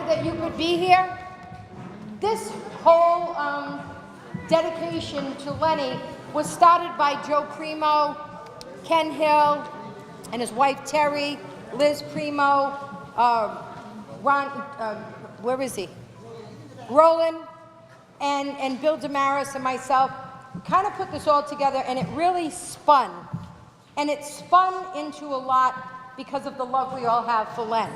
excited that you could be here. This whole dedication to Lenny was started by Joe Primo, Ken Hill, and his wife Terry, Liz Primo, Ron, where is he? Roland, and Bill Damaris and myself kind of put this all together, and it really spun. And it spun into a lot because of the love we all have for Len.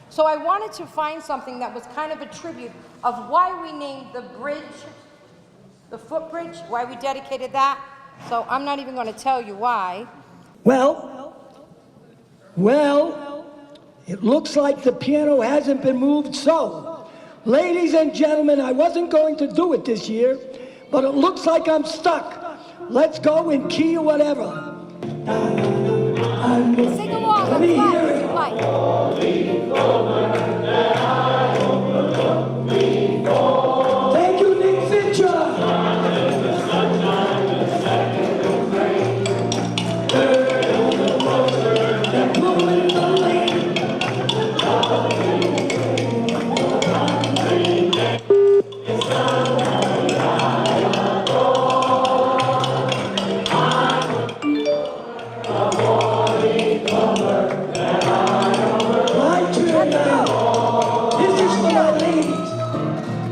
So I wanted to find something that was kind of a tribute of why we named the bridge, the footbridge, why we dedicated that. So I'm not even going to tell you why. Well, it looks like the piano hasn't been moved, so, ladies and gentlemen, I wasn't going to do it this year, but it looks like I'm stuck. Let's go in key or whatever. Sing along, Let me hear it. Thank you, Nick Fincher.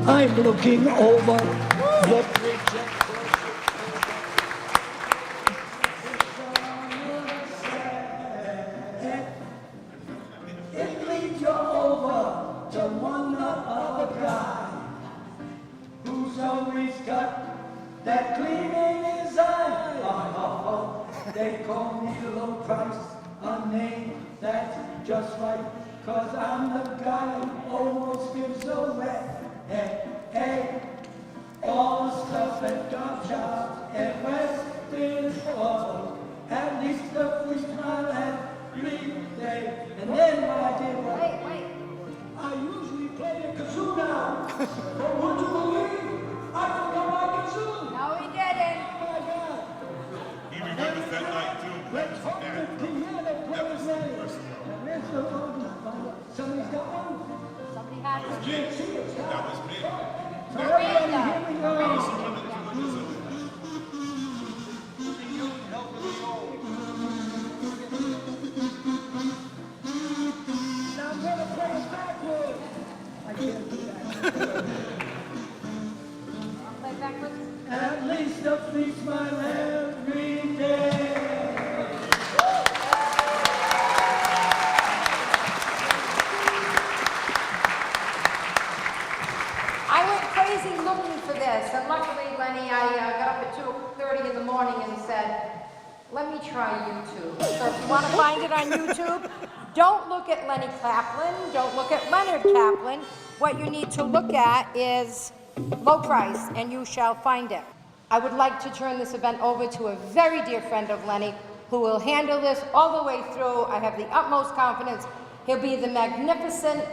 I'm looking over the bridge. It leads you over to one other guy who's always got that gleam in his eye. They call me low price, a name that's just right, 'cause I'm the guy who almost gives away. Hey, all the stuff at job shops and Western Auto, at least the free smile every day. And then what I did was, I usually play the kazoo now. But would you believe I forgot my kazoo? No, he didn't. Oh my God. He remembers that night too. Let's hope the piano player's ready. And where's the one? Somebody's got one? Somebody had it. Can't see it. That was me. So everybody, here we go. Now I'm going to play it backwards. I can't do that. Play it backwards. At least a free smile every day. Looking for this, and luckily, Lenny, I got up at 2:30 in the morning and said, let me try YouTube. So if you want to find it on YouTube, don't look at Lenny Kaplan, don't look at Leonard Kaplan. What you need to look at is Low Price, and you shall find it. I would like to turn this event over to a very dear friend of Lenny, who will handle this all the way through. I have the utmost confidence. He'll be the magnificent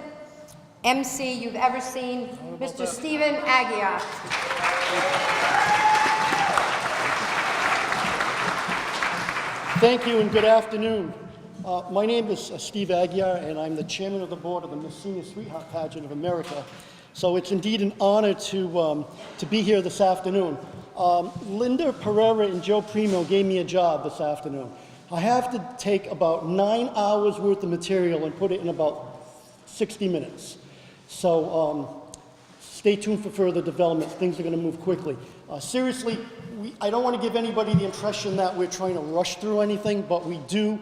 MC you've ever seen, Mr. Stephen Aguirre. Thank you and good afternoon. My name is Steve Aguirre, and I'm the chairman of the board of the Miss Senior Sweetheart Pageant of America. So it's indeed an honor to be here this afternoon. Linda Pereira and Joe Primo gave me a job this afternoon. I have to take about 9 hours worth of material and put it in about 60 minutes. So stay tuned for further developments. Things are going to move quickly. Seriously, I don't want to give anybody the impression that we're trying to rush through anything, but we do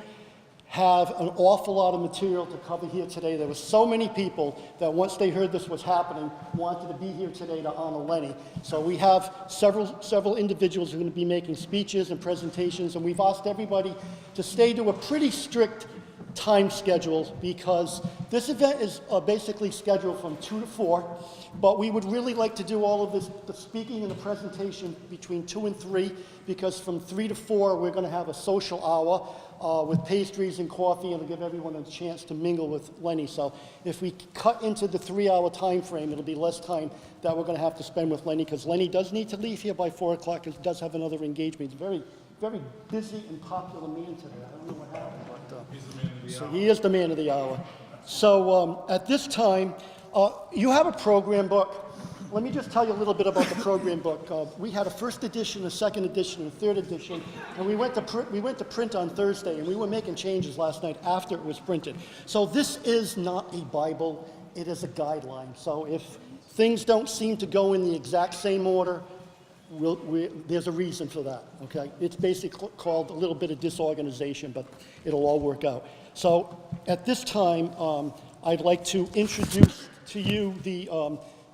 have an awful lot of material to cover here today. There were so many people that once they heard this was happening, wanted to be here today to honor Lenny. So we have several individuals who are going to be making speeches and presentations, and we've asked everybody to stay to a pretty strict time schedule because this event is basically scheduled from 2 to 4, but we would really like to do all of this, the speaking and the presentation between 2 and 3, because from 3 to 4 we're going to have a social hour with pastries and coffee, and it'll give everyone a chance to mingle with Lenny. So if we cut into the 3-hour time frame, it'll be less time that we're going to have to spend with Lenny, because Lenny does need to leave here by 4 o'clock because he does have another engagement. He's very, very busy and popular man today. I don't know what happened, but He's the man of the so hour. he is the man of the hour. So at this time, You have a program book. Let me just tell you a little bit about the program book. We had a first edition, a second edition, and a third edition, and we went to print on Thursday, and we were making changes last night after it was printed. So this is not a Bible, it is a guideline. So if things don't seem to go in the exact same order, there's a reason for that, okay? It's basically called a little bit of disorganization, but it'll all work out. So at this time, I'd like to introduce to you the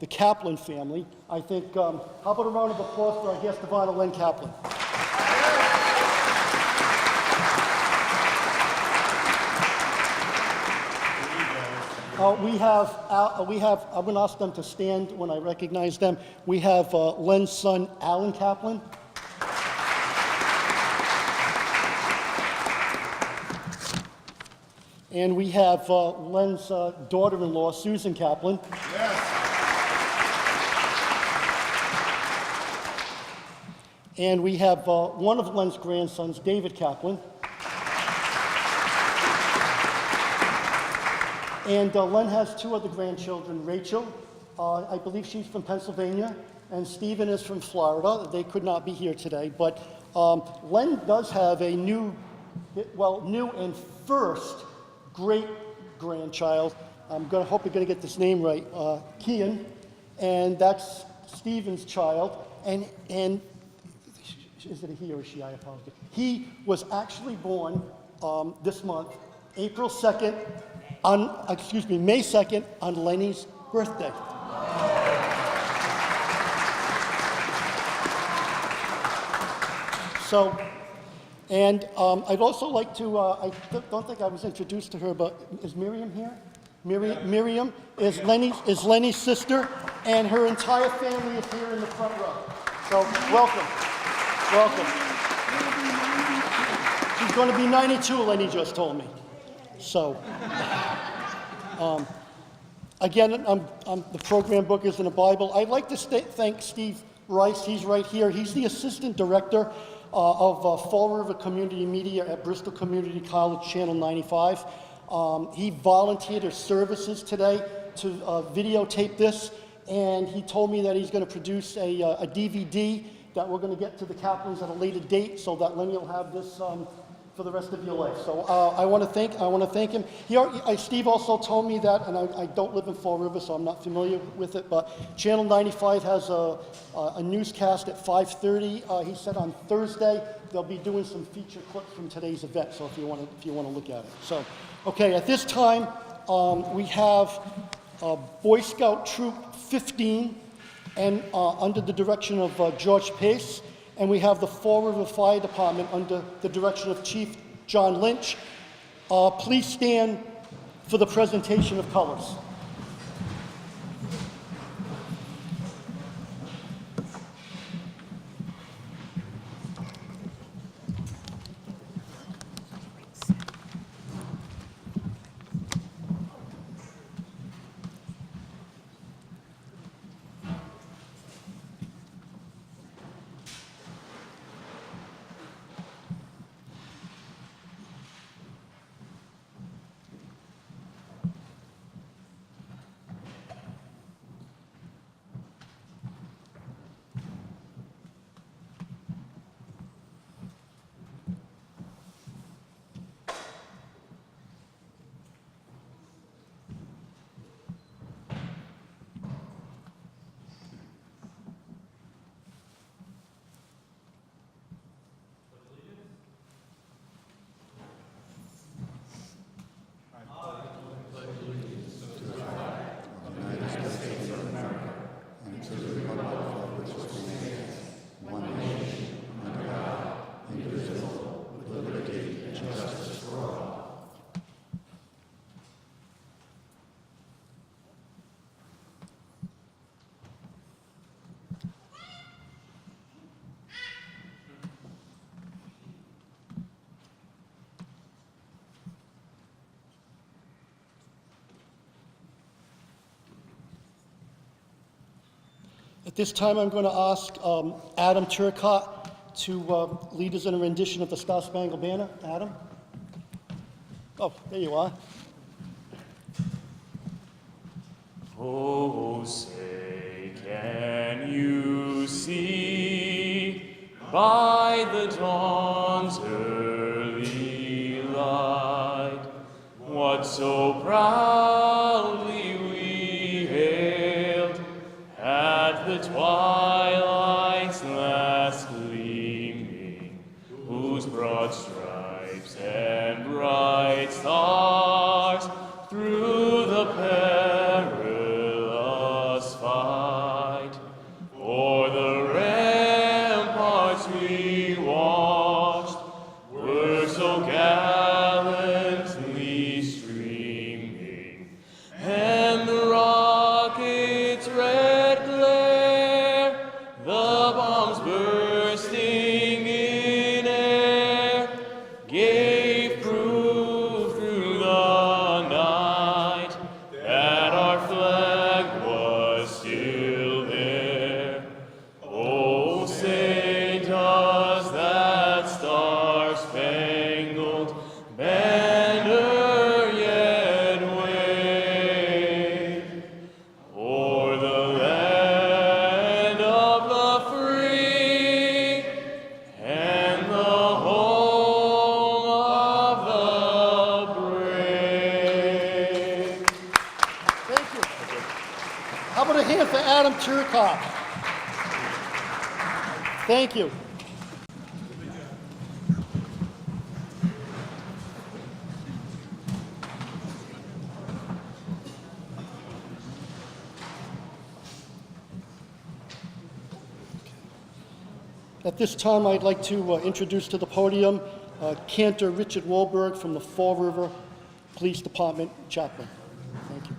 Kaplan family. I think, how about a round of applause for our guest of honor, Len Kaplan. I'm going to ask them to stand when I recognize them. We have Len's son, Alan Kaplan. And we have Len's daughter-in-law, Susan Kaplan. Yes. And we have one of Len's grandsons, David Kaplan. And Len has two other grandchildren, Rachel, I believe she's from Pennsylvania, and Stephen is from Florida. They could not be here today, but Len does have a new and first great-grandchild. Hope you're gonna get this name right, Kian, and that's Stephen's child, and is it a he or a she? I apologize. He was actually born this month, May 2nd, on Lenny's birthday. So, and I'd also like to, I don't think I was introduced to her, but is Miriam here? Miriam is Lenny's sister, and her entire family is here in the front row. So, welcome. Welcome. She's going to be 92, Lenny just told me. So, again, the program book isn't a Bible. I'd like to thank Steve Rice. He's right here. He's the assistant director of Fall River Community Media at Bristol Community College, Channel 95. He volunteered his services today to videotape this, and he told me that he's going to produce a DVD that we're going to get to the Kaplans at a later date, so that Lenny will have this for the rest of your life. So I want to thank him. Steve also told me that, and I don't live in Fall River, so I'm not familiar with it, but Channel 95 has a newscast at 5:30. He said on Thursday they'll be doing some feature clips from today's event. So if you want to look at it. So, okay, at this time we have Boy Scout Troop 15, and under the direction of George Pace. And we have the Fall River Fire Department under the direction of Chief John Lynch. Please stand for the presentation of colors. At this time, I'm going to ask Adam Turcott to lead us in a rendition of the Star-Spangled Banner. Adam? Oh, there you are. Oh, say, can you see by the dawn's early light what so proudly we hailed at the twilight's last gleaming, whose broad stripes and bright stars through the perilous fight o'er the ramparts we watched were so gallantly streaming, and the rocket's red glare, the bombs bursting in air, gave proof through the night that our flag was still there. Oh, say does that star-spangled banner yet wave o'er the land of the free and the home of the brave? Thank you. How about a hand for Adam Turcotte? Thank you. At this time, I'd like to introduce to the podium Cantor Richard Wolberg from the Fall River Police Department chaplain. Thank you.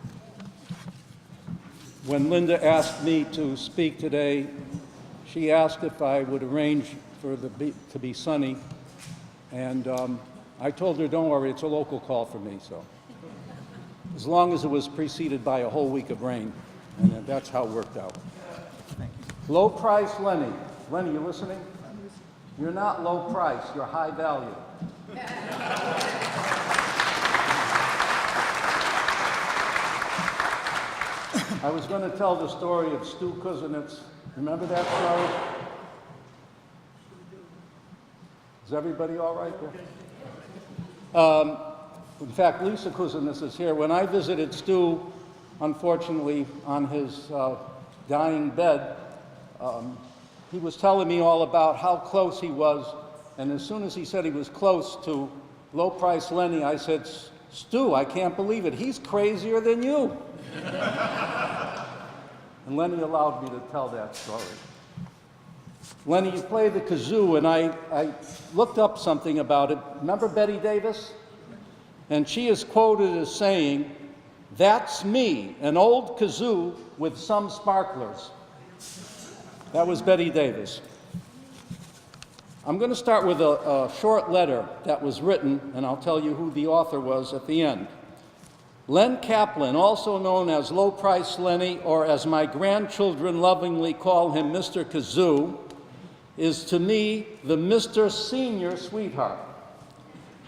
When Linda asked me to speak today, she asked if I would arrange for to be sunny, and I told her, don't worry, it's a local call for me, so. As long as it was preceded by a whole week of rain, and that's how it worked out. Low price Lenny. Lenny, you listening? You're not low price, you're high value. I was going to tell the story of Stu Kuznets. Remember that story? Is everybody all right there? In fact, Lisa Kuznets is here. When I visited Stu, unfortunately, on his dying bed, he was telling me all about how close he was, and as soon as he said he was close to low-price Lenny, I said, Stu, I can't believe it. He's crazier than you. And Lenny allowed me to tell that story. Lenny, you play the kazoo, and I looked up something about it. Remember Betty Davis? And she is quoted as saying, "That's me, an old kazoo with some sparklers." That was Betty Davis. I'm going to start with a short letter that was written, and I'll tell you who the author was at the end. Len Kaplan, also known as Low Price Lenny, or as my grandchildren lovingly call him, Mr. Kazoo, is to me the Mr. Senior Sweetheart.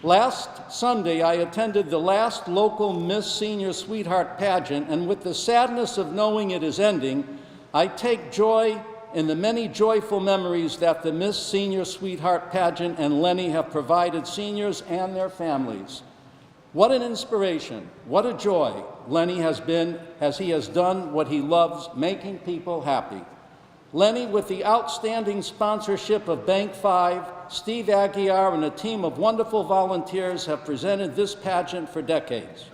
Last Sunday, I attended the last local Miss Senior Sweetheart pageant, and with the sadness of knowing it is ending, I take joy in the many joyful memories that the Miss Senior Sweetheart pageant and Lenny have provided seniors and their families. What an inspiration, what a joy Lenny has been as he has done what he loves, making people happy. Lenny, with the outstanding sponsorship of Bank 5, Steve Aguiar, and a team of wonderful volunteers have presented this pageant for decades.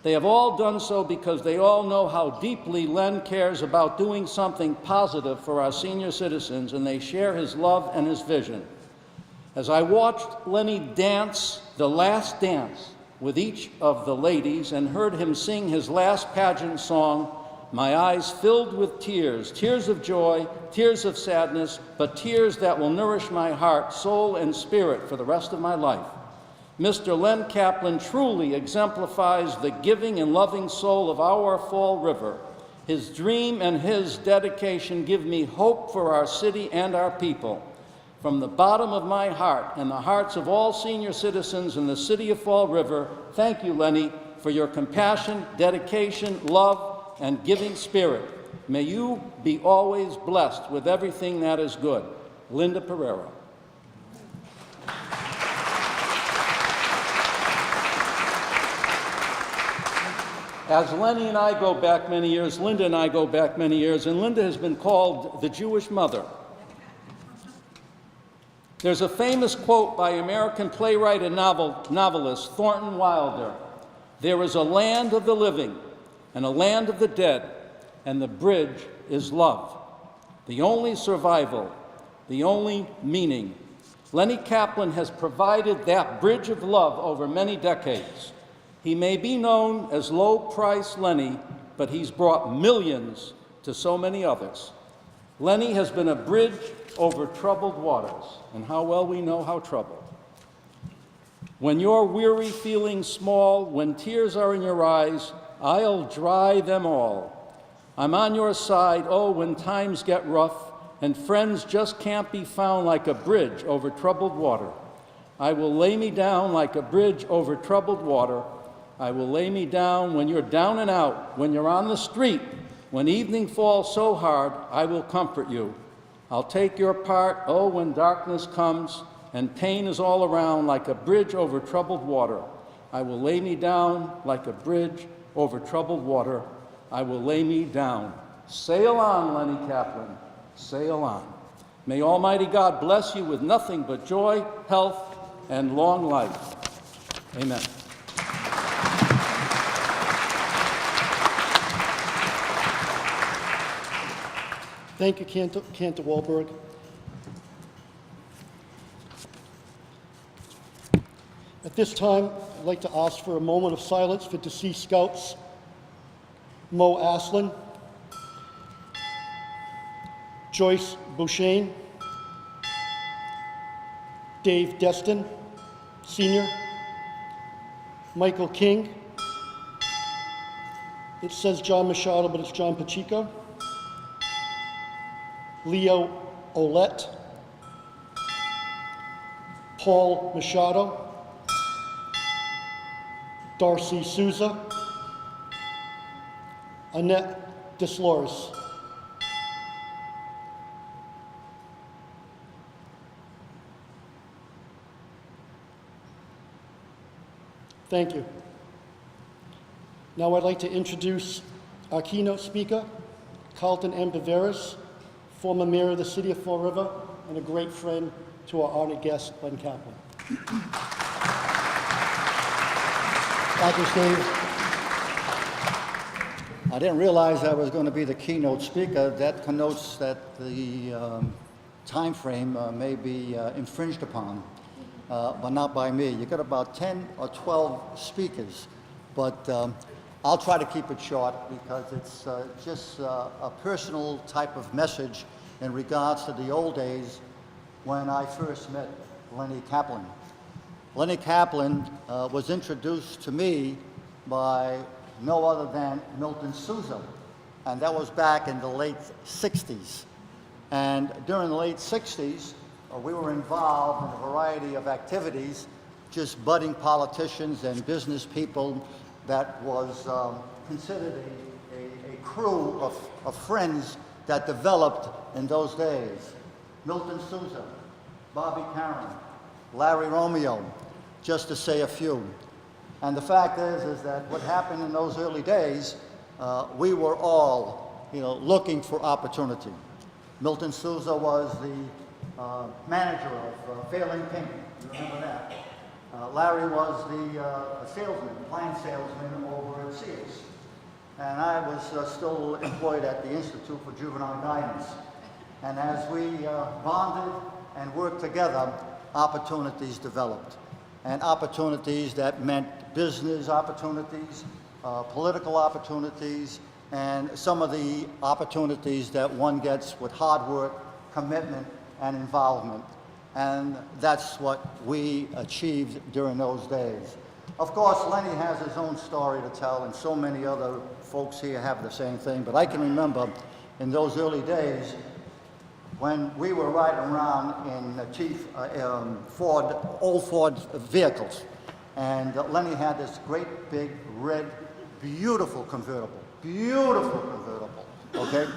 They have all done so because they all know how deeply Len cares about doing something positive for our senior citizens, and they share his love and his vision. As I watched Lenny dance the last dance with each of the ladies and heard him sing his last pageant song, my eyes filled with tears, tears of joy, tears of sadness, but tears that will nourish my heart, soul, and spirit for the rest of my life. Mr. Len Kaplan truly exemplifies the giving and loving soul of our Fall River. His dream and his dedication give me hope for our city and our people. From the bottom of my heart and the hearts of all senior citizens in the city of Fall River, thank you, Lenny, for your compassion, dedication, love, and giving spirit. May you be always blessed with everything that is good. Linda Pereira. As Lenny and I go back many years, Linda and I go back many years, and Linda has been called the Jewish mother. There's a famous quote by American playwright and novelist Thornton Wilder. There is a land of the living and a land of the dead, and the bridge is love. The only survival, the only meaning. Lenny Kaplan has provided that bridge of love over many decades. He may be known as low-price Lenny, but he's brought millions to so many others. Lenny has been a bridge over troubled waters, and how well we know how troubled. When you're weary, feeling small, when tears are in your eyes, I'll dry them all. I'm on your side, oh, when times get rough, and friends just can't be found like a bridge over troubled water. I will lay me down like a bridge over troubled water. I will lay me down when you're down and out, when you're on the street, when evening falls so hard, I will comfort you. I'll take your part, oh, when darkness comes and pain is all around like a bridge over troubled water. I will lay me down like a bridge over troubled water. I will lay me down. Sail on, Lenny Kaplan, sail on. May Almighty God bless you with nothing but joy, health, and long life. Amen. Thank you, Cantor Wahlberg. At this time, I'd like to ask for a moment of silence for deceased scouts Mo Aslin, Joyce Beauchesne, Dave Destin, Sr., Michael King. It says John Machado, but it's John Pacheco. Leo Olette, Paul Machado, Darcy Souza, Annette Deslores. Thank you. Now I'd like to introduce our keynote speaker, Carlton M. Viveris, former mayor of the city of Fall River, and a great friend to our honored guest, Len Kaplan. Thank you, Steve. I didn't realize I was going to be the keynote speaker. That connotes that the time frame may be infringed upon, but not by me. You got about 10 or 12 speakers, but I'll try to keep it short because it's just a personal type of message in regards to the old days when I first met Lenny Kaplan. Lenny Kaplan was introduced to me by no other than Milton Souza, and that was back in the late 60s. And during the late 60s, we were involved in a variety of activities, just budding politicians and business people that was considered a crew of friends that developed in those days. Milton Souza, Bobby Karen, Larry Romeo, just to say a few. And the fact is that what happened in those early days, we were all, looking for opportunity. Milton Souza was the manager of Failing King, you remember that. Larry was the salesman, plant salesman over at Sears. And I was still employed at the Institute for Juvenile Guidance. And as we bonded and worked together, opportunities developed. And opportunities that meant business opportunities, political opportunities, and some of the opportunities that one gets with hard work, commitment, and involvement. And that's what we achieved during those days. Of course, Lenny has his own story to tell, and so many other folks here have the same thing, but I can remember in those early days when we were riding around in cheap old Ford vehicles, and Lenny had this great big red, beautiful convertible. beautiful convertible, okay?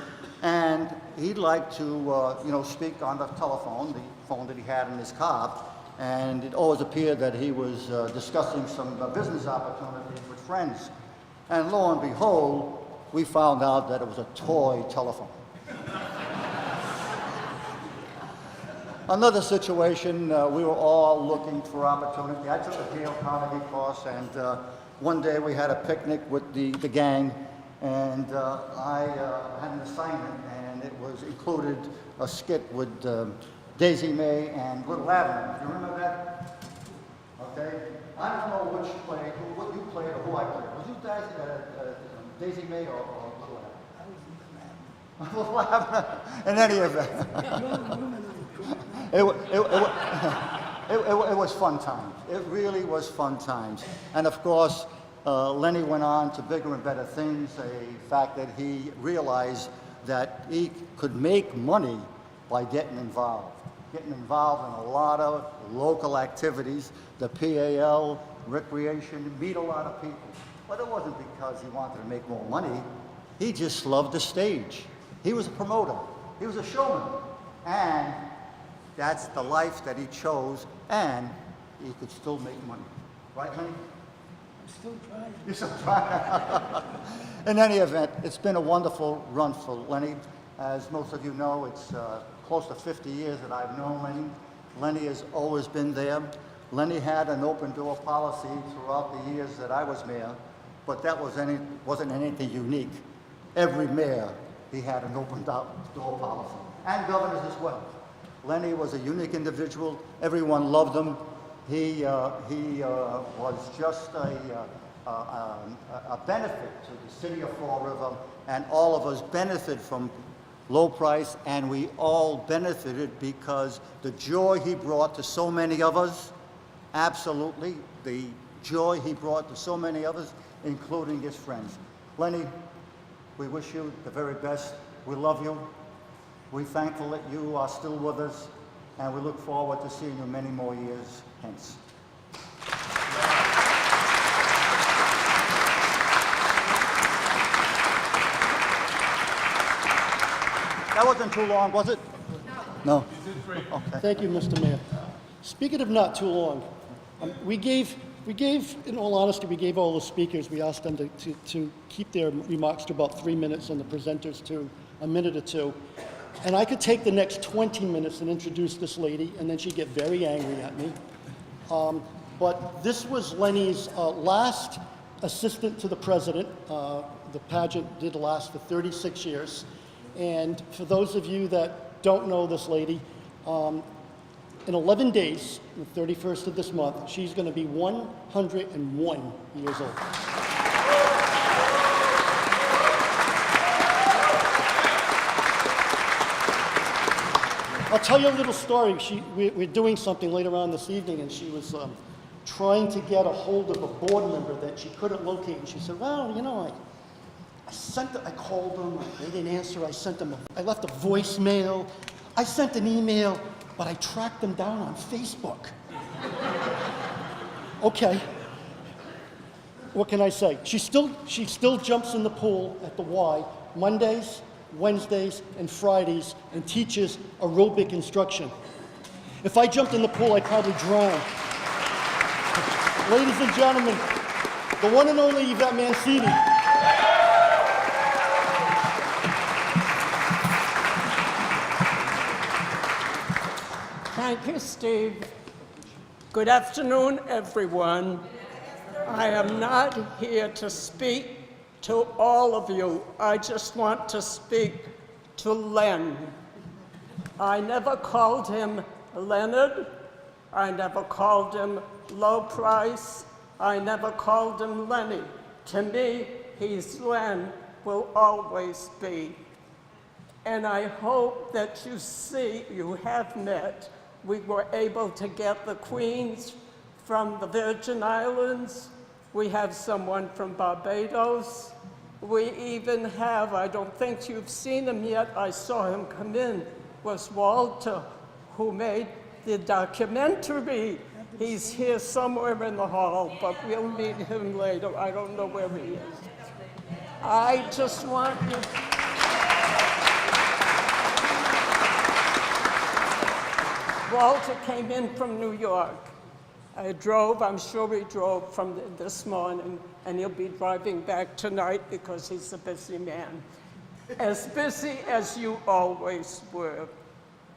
And he'd like to, speak on the telephone, the phone that he had in his car, and it always appeared that he was discussing some business opportunities with friends. And lo and behold, we found out that it was a toy telephone. Another situation, we were all looking for opportunity. I took a Yale Carnegie course, and one day we had a picnic with the gang, and I had an assignment, and it was included a skit with Daisy May and Little Lavender. Do you remember that? Okay. I don't know what you played or who I played. Was you Daisy May or Little Lavender? Little Lavender. In any event. It was fun times. It really was fun times. And of course, Lenny went on to bigger and better things, a fact that he realized that he could make money by getting involved in a lot of local activities, the PAL, recreation, meet a lot of people. But it wasn't because he wanted to make more money. He just loved the stage. He was a promoter. He was a showman. And that's the life that he chose, and he could still make money. Right, Lenny? I'm still trying. You're still trying. In any event, it's been a wonderful run for Lenny. As most of you know, it's close to 50 years that I've known Lenny. Lenny has always been there. Lenny had an open door policy throughout the years that I was mayor, but that wasn't anything unique. Every mayor, he had an open door policy, and governors as well. Lenny was a unique individual. Everyone loved him. He was just a benefit to the city of Fall River, and all of us benefit from low price, and we all benefited because the joy he brought to so many of us, absolutely, the joy he brought to so many of us, including his friends. Lenny, we wish you the very best. We love you. We're thankful that you are still with us, and we look forward to seeing you many more years hence. That wasn't too long, was it? No. Okay. Thank you, Mr. Mayor. Speaking of not too long, we gave, in all honesty, we gave all the speakers, we asked them to keep their remarks to about 3 minutes and the presenters to a minute or two. And I could take the next 20 minutes and introduce this lady, and then she'd get very angry at me. But this was Lenny's last assistant to the president. The pageant did last for 36 years. And for those of you that don't know this lady, in 11 days, the 31st of this month, she's going to be 101 years old. I'll tell you a little story. We're doing something later on this evening, and she was trying to get a hold of a board member that she couldn't locate. And she said, well, you know, I called them, they didn't answer. I left a voicemail. I sent an email, but I tracked them down on Facebook. Okay. What can I say? She still jumps in the pool at the Y Mondays, Wednesdays, and Fridays, and teaches aerobic instruction. If I jumped in the pool, I'd probably drown. Ladies and gentlemen, the one and only Yvette Mancini. Thank you, Steve. Good afternoon, everyone. I am not here to speak to all of you. I just want to speak to Len. I never called him Leonard. I never called him low price. I never called him Lenny. To me, he's Len, will always be. And I hope that you have met. We were able to get the queens from the Virgin Islands. We have someone from Barbados. We even have, I don't think you've seen him yet, I saw him come in, was Walter, who made the documentary. He's here somewhere in the hall, but we'll meet him later. I don't know where he is. I just want you. Walter came in from New York. I'm sure he drove from this morning, and he'll be driving back tonight because he's a busy man. As busy as you always were.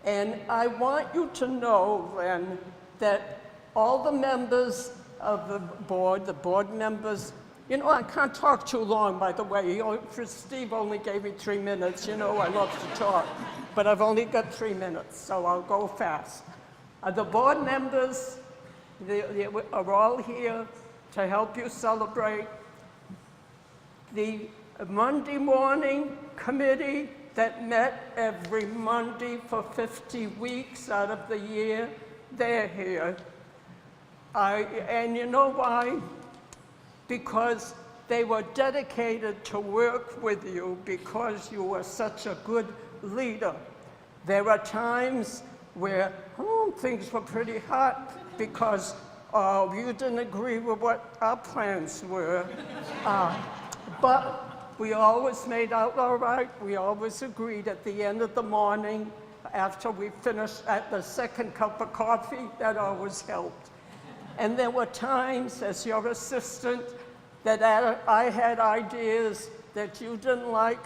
And I want you to know, Len, that all the members of the board members, you know, I can't talk too long, by the way. Steve only gave me 3 minutes. You know, I love to talk. But I've only got 3 minutes, so I'll go fast. The board members, they are all here to help you celebrate. The Monday morning committee that met every Monday for 50 weeks out of the year, they're here. And you know why? Because they were dedicated to work with you because you were such a good leader. There are times where things were pretty hot because you didn't agree with what our plans were. But we always made out all right. We always agreed at the end of the morning, after we finished at the second cup of coffee, that always helped. And there were times, as your assistant, that I had ideas that you didn't like.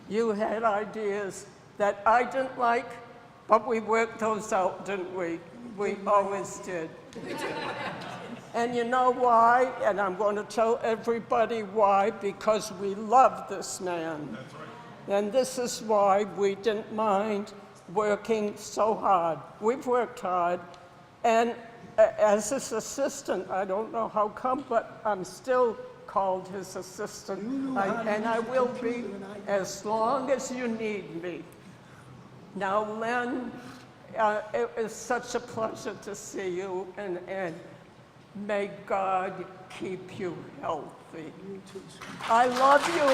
You had ideas that I didn't like, but we worked those out, didn't we? We always did. And you know why? And I'm going to tell everybody why, because we love this man. That's right. And this is why we didn't mind working so hard. We've worked hard. And as his assistant, I don't know how come, but I'm still called his assistant. And I will be as long as you need me. Now, Len, it is such a pleasure to see you, and may God keep you healthy. I love you.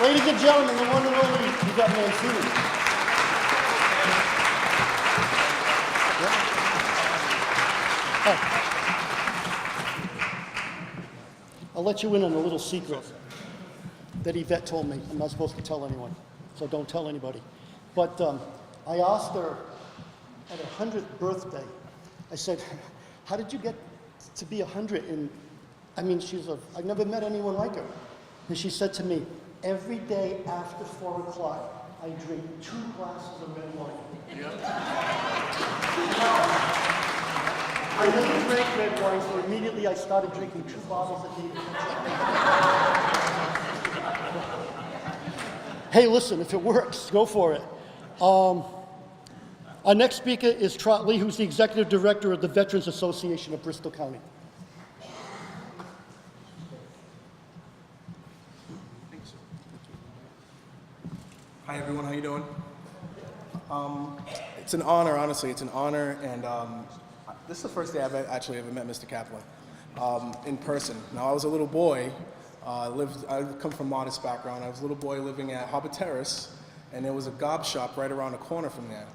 Ladies and gentlemen, the one and only, you got Mancini. I'll let you in on a little secret that Yvette told me. I'm not supposed to tell anyone, so don't tell anybody. But I asked her at her 100th birthday, I said, how did you get to be 100? And I mean, I've never met anyone like her. And she said to me, every day after 4 o'clock, I drink 2 glasses of red wine. I never drank red wine, so immediately I started drinking 2 bottles a day. Hey, listen, if it works, go for it. Our next speaker is Trot Lee, who's the Executive Director of the Veterans Association of Bristol County. Hi everyone, how you doing? It's an honor, honestly, it's an honor, and this is the first day I've actually ever met Mr. Kaplan in person. Now, I was a little boy, I come from a modest background. I was a little boy living at Harbor Terrace, and there was a gob shop right around the corner from there.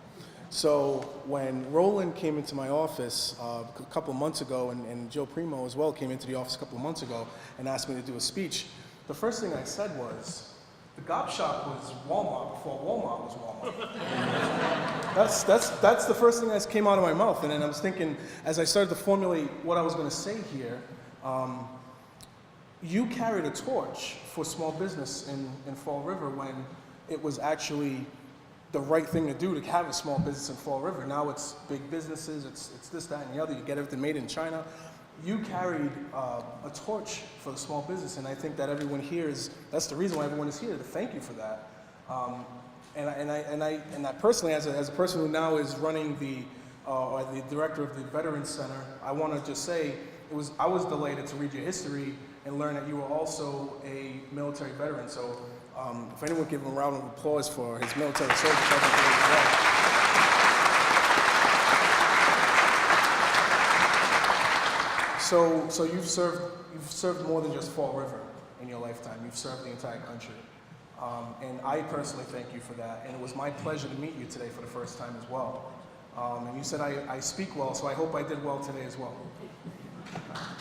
So when Roland came into my office a couple of months ago, and Joe Primo as well came into the office a couple of months ago and asked me to do a speech, the first thing I said was, the gob shop was Walmart before Walmart was Walmart. That's the first thing that came out of my mouth. And then I was thinking, as I started to formulate what I was going to say here, you carried a torch for small business in Fall River when it was actually the right thing to do to have a small business in Fall River. Now it's big businesses, it's this, that, and the other. You get everything made in China. You carried a torch for the small business, and I think that everyone here that's the reason why everyone is here, to thank you for that. And I personally, as a person who now is running the director of the Veterans Center, I want to just say, I was delighted to read your history and learn that you were also a military veteran. So if anyone could give him a round of applause for his military service, that'd be great as well. So you've served more than just Fall River in your lifetime. You've served the entire country. And I personally thank you for that. And it was my pleasure to meet you today for the first time as well. And you said I speak well, so I hope I did well today as well.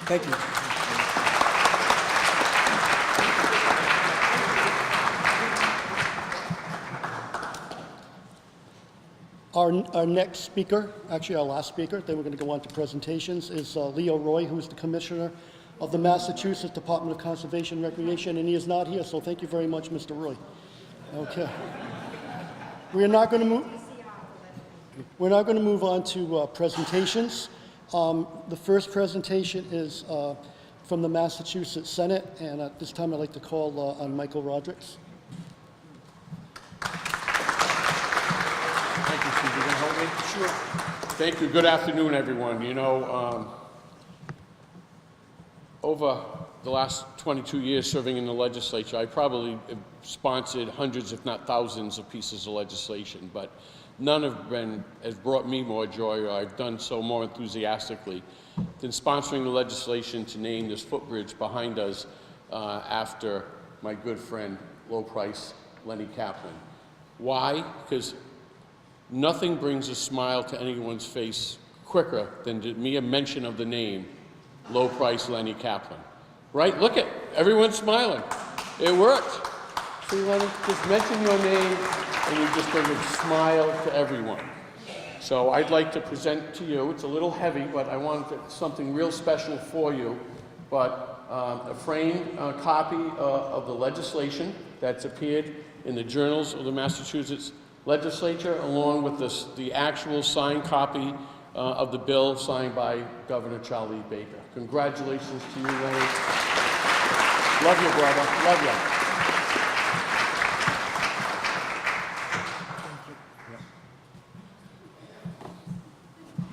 Thank you. Our next speaker, actually our last speaker, then we're going to go on to presentations, is Leo Roy, who's the Commissioner of the Massachusetts Department of Conservation and Recreation, and he is not here, so thank you very much, Mr. Roy. Okay. We're now going to move on to presentations. The first presentation is from the Massachusetts Senate, and at this time I'd like to call on Michael Rodrigues. Thank you, Steve. You gonna help me? Sure. Thank you. Good afternoon, everyone. You know, over the last 22 years serving in the legislature, I probably have sponsored hundreds, if not thousands, of pieces of legislation, but none has brought me more joy, or I've done so more enthusiastically than sponsoring the legislation to name this footbridge behind us after my good friend, low-price Lenny Kaplan. Why? Because nothing brings a smile to anyone's face quicker than the mere mention of the name low-price Lenny Kaplan. Right? Look at everyone's smiling. It worked. See, Lenny, just mention your name and you just bring a smile to everyone. So I'd like to present to you, it's a little heavy, but I wanted something real special for you, but a framed copy of the legislation that's appeared in the journals of the Massachusetts Legislature, along with the actual signed copy of the bill signed by Governor Charlie Baker. Congratulations to you, Lenny. Love you, brother. Love you.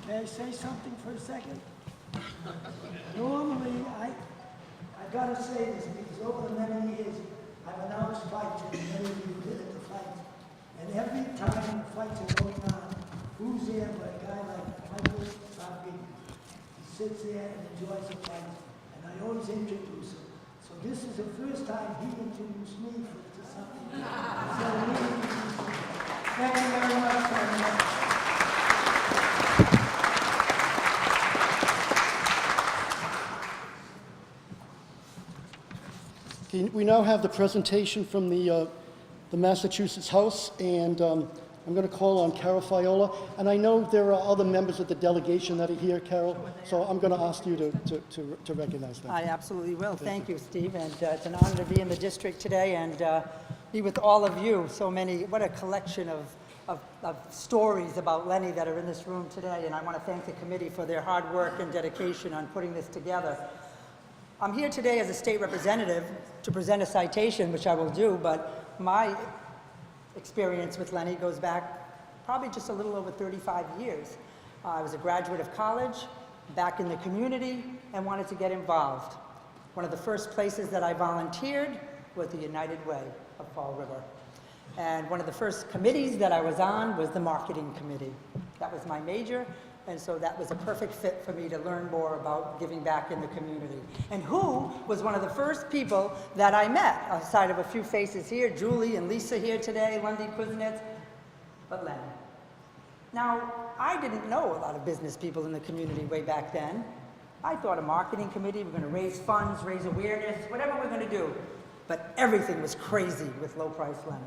May I say something for a second? Normally, I gotta say this because over the many years, I've announced fights and many of you did at the fight. And every time the fights are going on, who's there but a guy like Michael Rodrigues? He sits there and enjoys the fight, and I always introduce him. So this is the first time he introduced me to something. So we introduced him. Thank you very much, Governor. We now have the presentation from the Massachusetts House, and I'm going to call on Carol Fiola. And I know there are other members of the delegation that are here, Carol, so I'm going to ask you to recognize them. I absolutely will. Thank you, Steve. And it's an honor to be in the district today and be with all of you. So many, what a collection of stories about Lenny that are in this room today. And I want to thank the committee for their hard work and dedication on putting this together. I'm here today as a state representative to present a citation, which I will do, but my experience with Lenny goes back probably just a little over 35 years. I was a graduate of college, back in the community, and wanted to get involved. One of the first places that I volunteered was the United Way of Fall River. And one of the first committees that I was on was the marketing committee. That was my major. And so that was a perfect fit for me to learn more about giving back in the community. And who was one of the first people that I met, outside of a few faces here, Julie and Lisa here today, Lundy Kuznets, but Lenny. Now, I didn't know a lot of business people in the community way back then. I thought a marketing committee, we're going to raise funds, raise awareness, whatever we're going to do. But everything was crazy with low-price Lenny.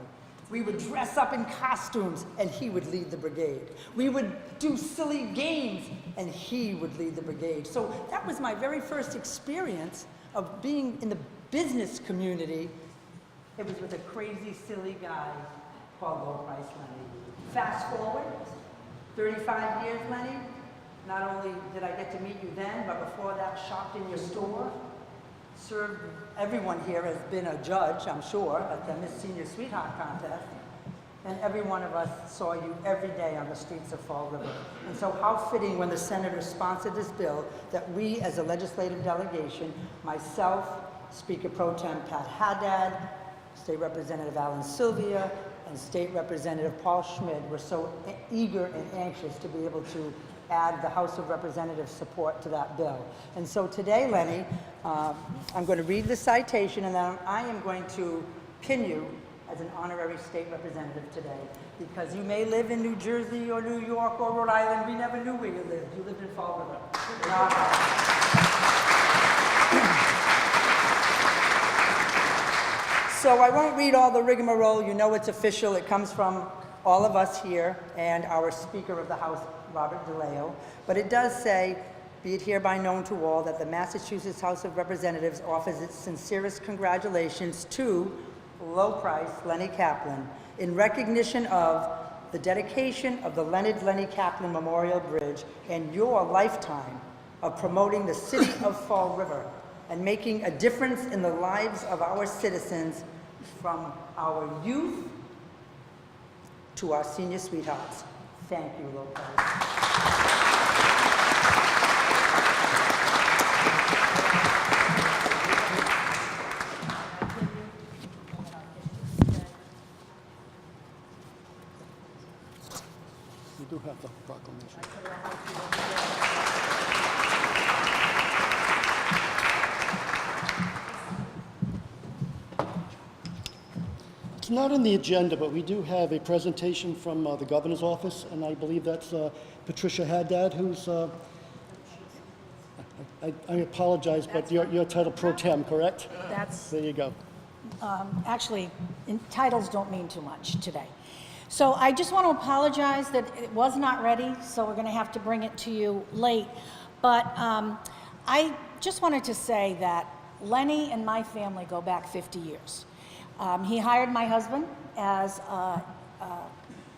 We would dress up in costumes, and he would lead the brigade. We would do silly games, and he would lead the brigade. So that was my very first experience of being in the business community. It was with a crazy, silly guy called low-price Lenny. Fast forward, 35 years, Lenny. Not only did I get to meet you then, but before that, shopped in your store, served. Everyone here has been a judge, I'm sure, at the Miss Senior Sweetheart Contest, and every one of us saw you every day on the streets of Fall River. And so how fitting when the senator sponsored this bill that we as a legislative delegation, myself, Speaker Pro Tem Pat Haddad, State Representative Alan Sylvia, and State Representative Paul Schmidt were so eager and anxious to be able to add the House of Representatives' support to that bill. And so today, Lenny, I'm going to read the citation, and then I am going to pin you as an honorary state representative today. Because you may live in New Jersey or New York or Rhode Island, we never knew where you lived. You lived in Fall River. In our hearts. So I won't read all the rigmarole. You know it's official. It comes from all of us here and our Speaker of the House, Robert DeLeo. But it does say, be it hereby known to all, that the Massachusetts House of Representatives offers its sincerest congratulations to low price Lenny Kaplan in recognition of the dedication of the Leonard Lenny Kaplan Memorial Bridge and your lifetime of promoting the city of Fall River and making a difference in the lives of our citizens from our youth to our senior sweethearts. Thank you, Lopez. We do have the proclamation. It's not in the agenda, but we do have a presentation from the governor's office, and I believe that's Patricia Haddad, who's, I apologize, but you're titled pro tem, correct? That's, There you go. actually, titles don't mean too much today. So I just want to apologize that it was not ready, so we're going to have to bring it to you late. But I just wanted to say that Lenny and my family go back 50 years. He hired my husband as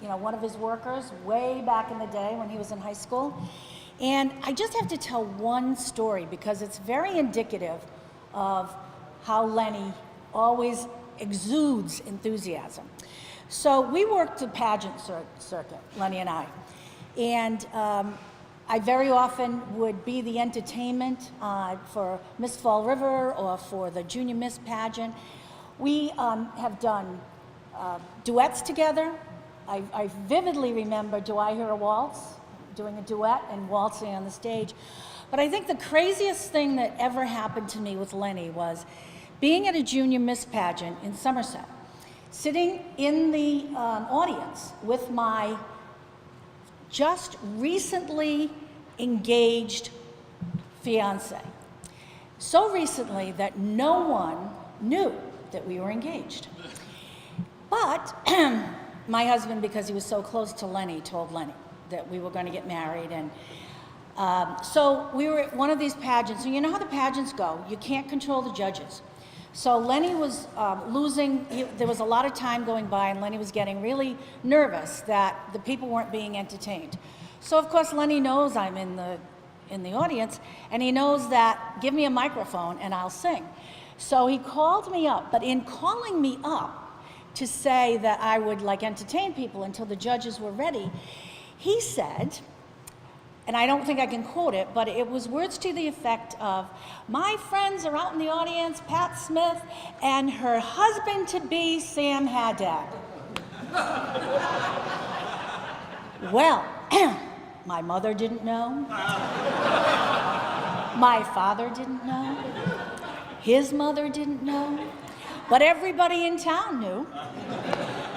one of his workers way back in the day when he was in high school. And I just have to tell one story because it's very indicative of how Lenny always exudes enthusiasm. So we worked the pageant circuit, Lenny and I. And I very often would be the entertainment for Miss Fall River or for the Junior Miss pageant. We have done duets together. I vividly remember Do I Hear a Waltz? Doing a duet and waltzing on the stage. But I think the craziest thing that ever happened to me with Lenny was being at a Junior Miss pageant in Somerset, sitting in the audience with my just recently engaged fiance. So recently that no one knew that we were engaged. But my husband, because he was so close to Lenny, told Lenny that we were going to get married. And so we were at one of these pageants, and you know how the pageants go. You can't control the judges. So Lenny was losing, there was a lot of time going by, and Lenny was getting really nervous that the people weren't being entertained. So of course Lenny knows I'm in the audience, and he knows that give me a microphone and I'll sing. So he called me up, but in calling me up to say that I would entertain people until the judges were ready, he said, and I don't think I can quote it, but it was words to the effect of, my friends are out in the audience, Pat Smith and her husband-to-be, Sam Haddad. Well, my mother didn't know. My father didn't know. His mother didn't know. But everybody in town knew.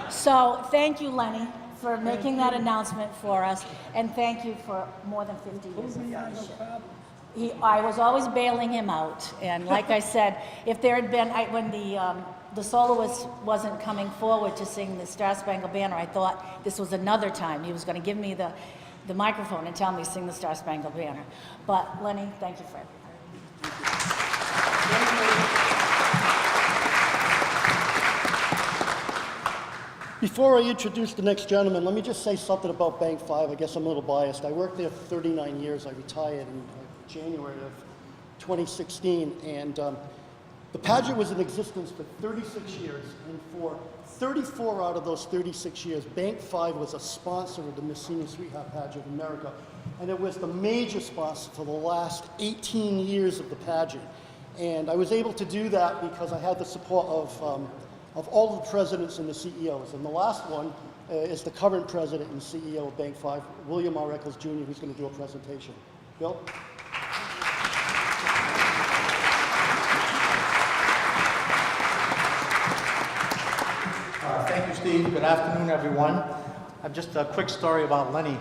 So thank you, Lenny, for making that announcement for us, and thank you for more than 50 years of friendship. I was always bailing him out, and like I said, if there had been, when the soloist wasn't coming forward to sing the Star-Spangled Banner, I thought this was another time. He was going to give me the microphone and tell me to sing the Star-Spangled Banner. But Lenny, thank you for everything. Before I introduce the next gentleman, let me just say something about Bank 5. I guess I'm a little biased. I worked there for 39 years. I retired in January of 2016, and the pageant was in existence for 36 years, and for 34 out of those 36 years, Bank 5 was a sponsor of the Miss Senior Sweetheart Pageant of America, and it was the major sponsor for the last 18 years of the pageant. And I was able to do that because I had the support of all of the presidents and the CEOs. And the last one is the current president and CEO of Bank 5, William R. Eccles Jr., who's going to do a presentation. Bill? Steve. Good afternoon, everyone. I have just a quick story about Lenny.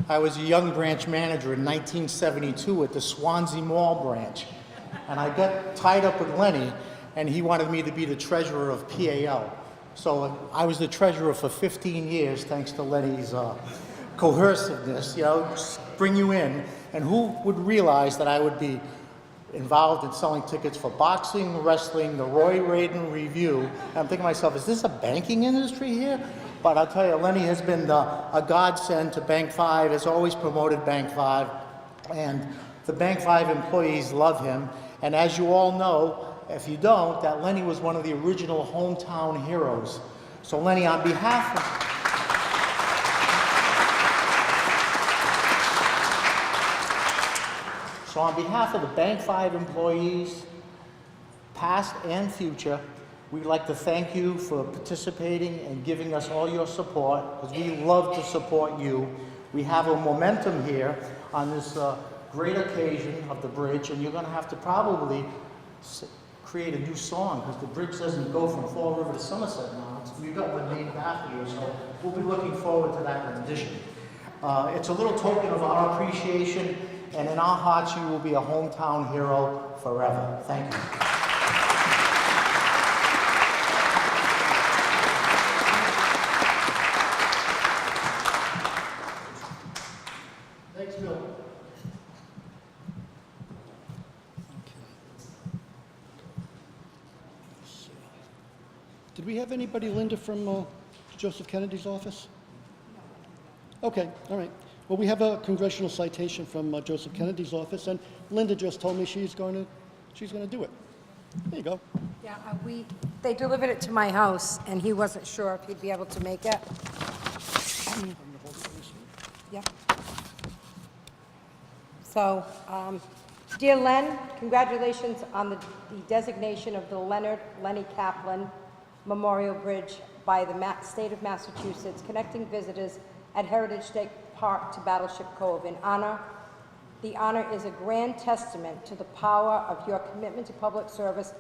I was a young branch manager in 1972 at the Swansea Mall branch, and I got tied up with Lenny, and he wanted me to be the treasurer of PAL. So I was the treasurer for 15 years, thanks to Lenny's coerciveness, just bring you in. And who would realize that I would be involved in selling tickets for boxing, wrestling, the Roy Raiden Review. And I'm thinking to myself, is this a banking industry here? But I'll tell you, Lenny has been a godsend to Bank 5, has always promoted Bank 5, and the Bank 5 employees love him. And as you all know, if you don't, that Lenny was one of the original hometown heroes. So Lenny, on behalf of... So on behalf of the Bank 5 employees, past and future, we'd like to thank you for participating and giving us all your support, because we love to support you. We have a momentum here on this great occasion of the bridge, and you're going to have to probably create a new song, because the bridge doesn't go from Fall River to Somerset now. We've got one named after you, so we'll be looking forward to that rendition. It's a little token of our appreciation, and in our hearts, you will be a hometown hero forever. Thank you. Thanks, Bill. Did we have anybody, Linda, from Joseph Kennedy's office? Okay, all right. Well, we have a congressional citation from Joseph Kennedy's office, and Linda just told me she's going to do it. There you go. Yeah, they delivered it to my house, and he wasn't sure if he'd be able to make it. Yep. So, dear Len, congratulations on the designation of the Lenny Kaplan Memorial Bridge by the state of Massachusetts, connecting visitors at Heritage State Park to Battleship Cove. The honor is a grand testament to the power of your commitment to public service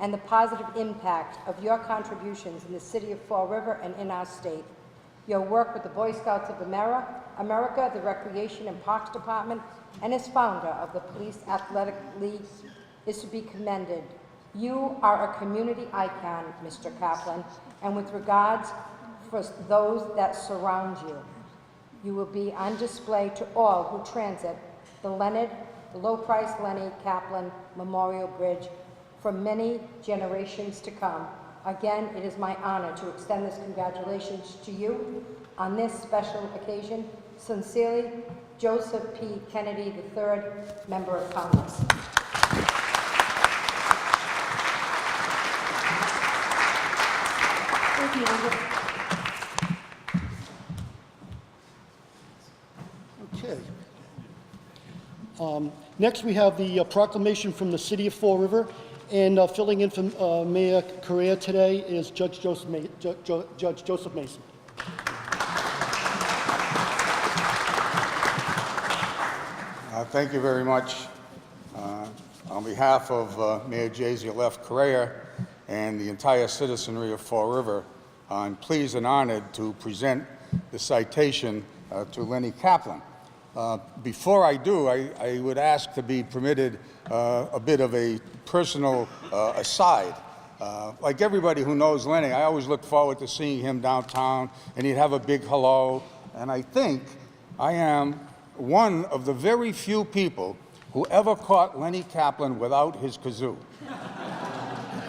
and the positive impact of your contributions in the city of Fall River and in our state. Your work with the Boy Scouts of America, the Recreation and Parks Department, and as founder of the Police Athletic League is to be commended. You are a community icon, Mr. Kaplan, and with regards for those that surround you, you will be on display to all who transit the low-price Lenny Kaplan Memorial Bridge for many generations to come. Again, it is my honor to extend this congratulations to you on this special occasion. Sincerely, Joseph P. Kennedy III, Member of Congress. Thank you, Linda. Okay. Next, we have the proclamation from the City of Fall River, and filling in for Mayor Correa today is Judge Joseph Mason. Thank you very much. On behalf of Mayor J.Z. Correa and the entire citizenry of Fall River, I'm pleased and honored to present the citation to Lenny Kaplan. Before I do, I would ask to be permitted a bit of a personal aside. Like everybody who knows Lenny, I always look forward to seeing him downtown, and he'd have a big hello. And I think I am one of the very few people who ever caught Lenny Kaplan without his kazoo.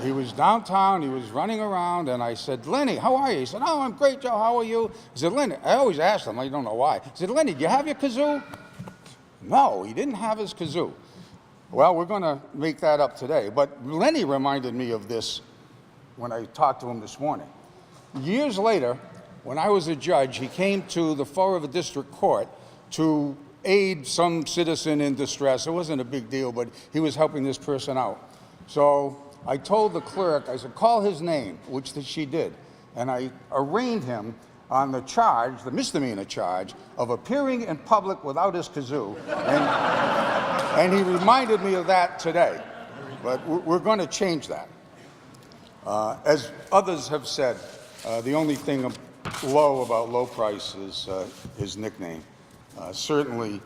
He was downtown, he was running around, and I said, "Lenny, how are you?" He said, "Oh, I'm great, Joe, how are you?" I said, "Lenny," I always asked him, I don't know why. I said, "Lenny, do you have your kazoo?" No, he didn't have his kazoo. Well, we're going to make that up today. But Lenny reminded me of this when I talked to him this morning. Years later, when I was a judge, he came to the Fall River District Court to aid some citizen in distress. It wasn't a big deal, but he was helping this person out. So I told the clerk, I said, "Call his name," which she did. And I arraigned him on the charge, the misdemeanor charge, of appearing in public without his kazoo. And he reminded me of that today. But we're going to change that. As others have said, The only thing low about Low Price is his nickname. Certainly,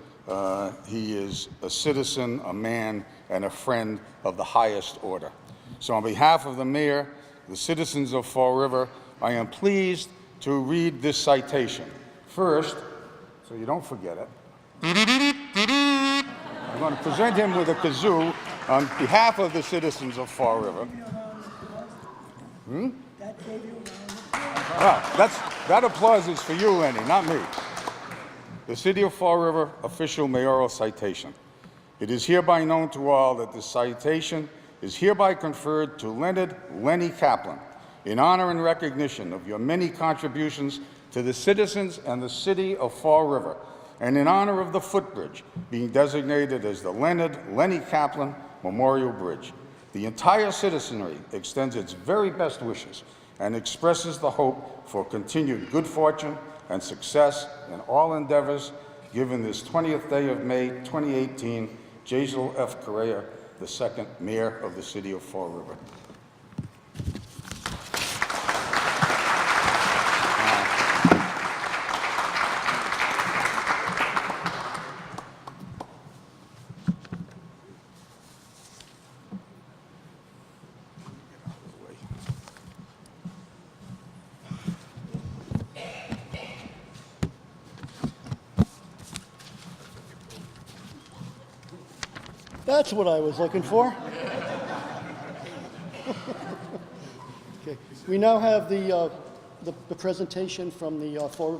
he is a citizen, a man, and a friend of the highest order. So on behalf of the mayor, the citizens of Fall River, I am pleased to read this citation. First, so you don't forget it, I'm going to present him with a kazoo on behalf of the citizens of Fall River. That applause is for you, Lenny, not me. The City of Fall River official mayoral citation. It is hereby known to all that this citation is hereby conferred to Lenny Kaplan in honor and recognition of your many contributions to the citizens and the City of Fall River, and in honor of the footbridge being designated as the Lenny Kaplan Memorial Bridge. The entire citizenry extends its very best wishes and expresses the hope for continued good fortune and success in all endeavors given this 20th day of May 2018, Jazel F. Correa, the second mayor of the City of Fall River. That's what I was looking for. Okay. We now have the presentation from the Fall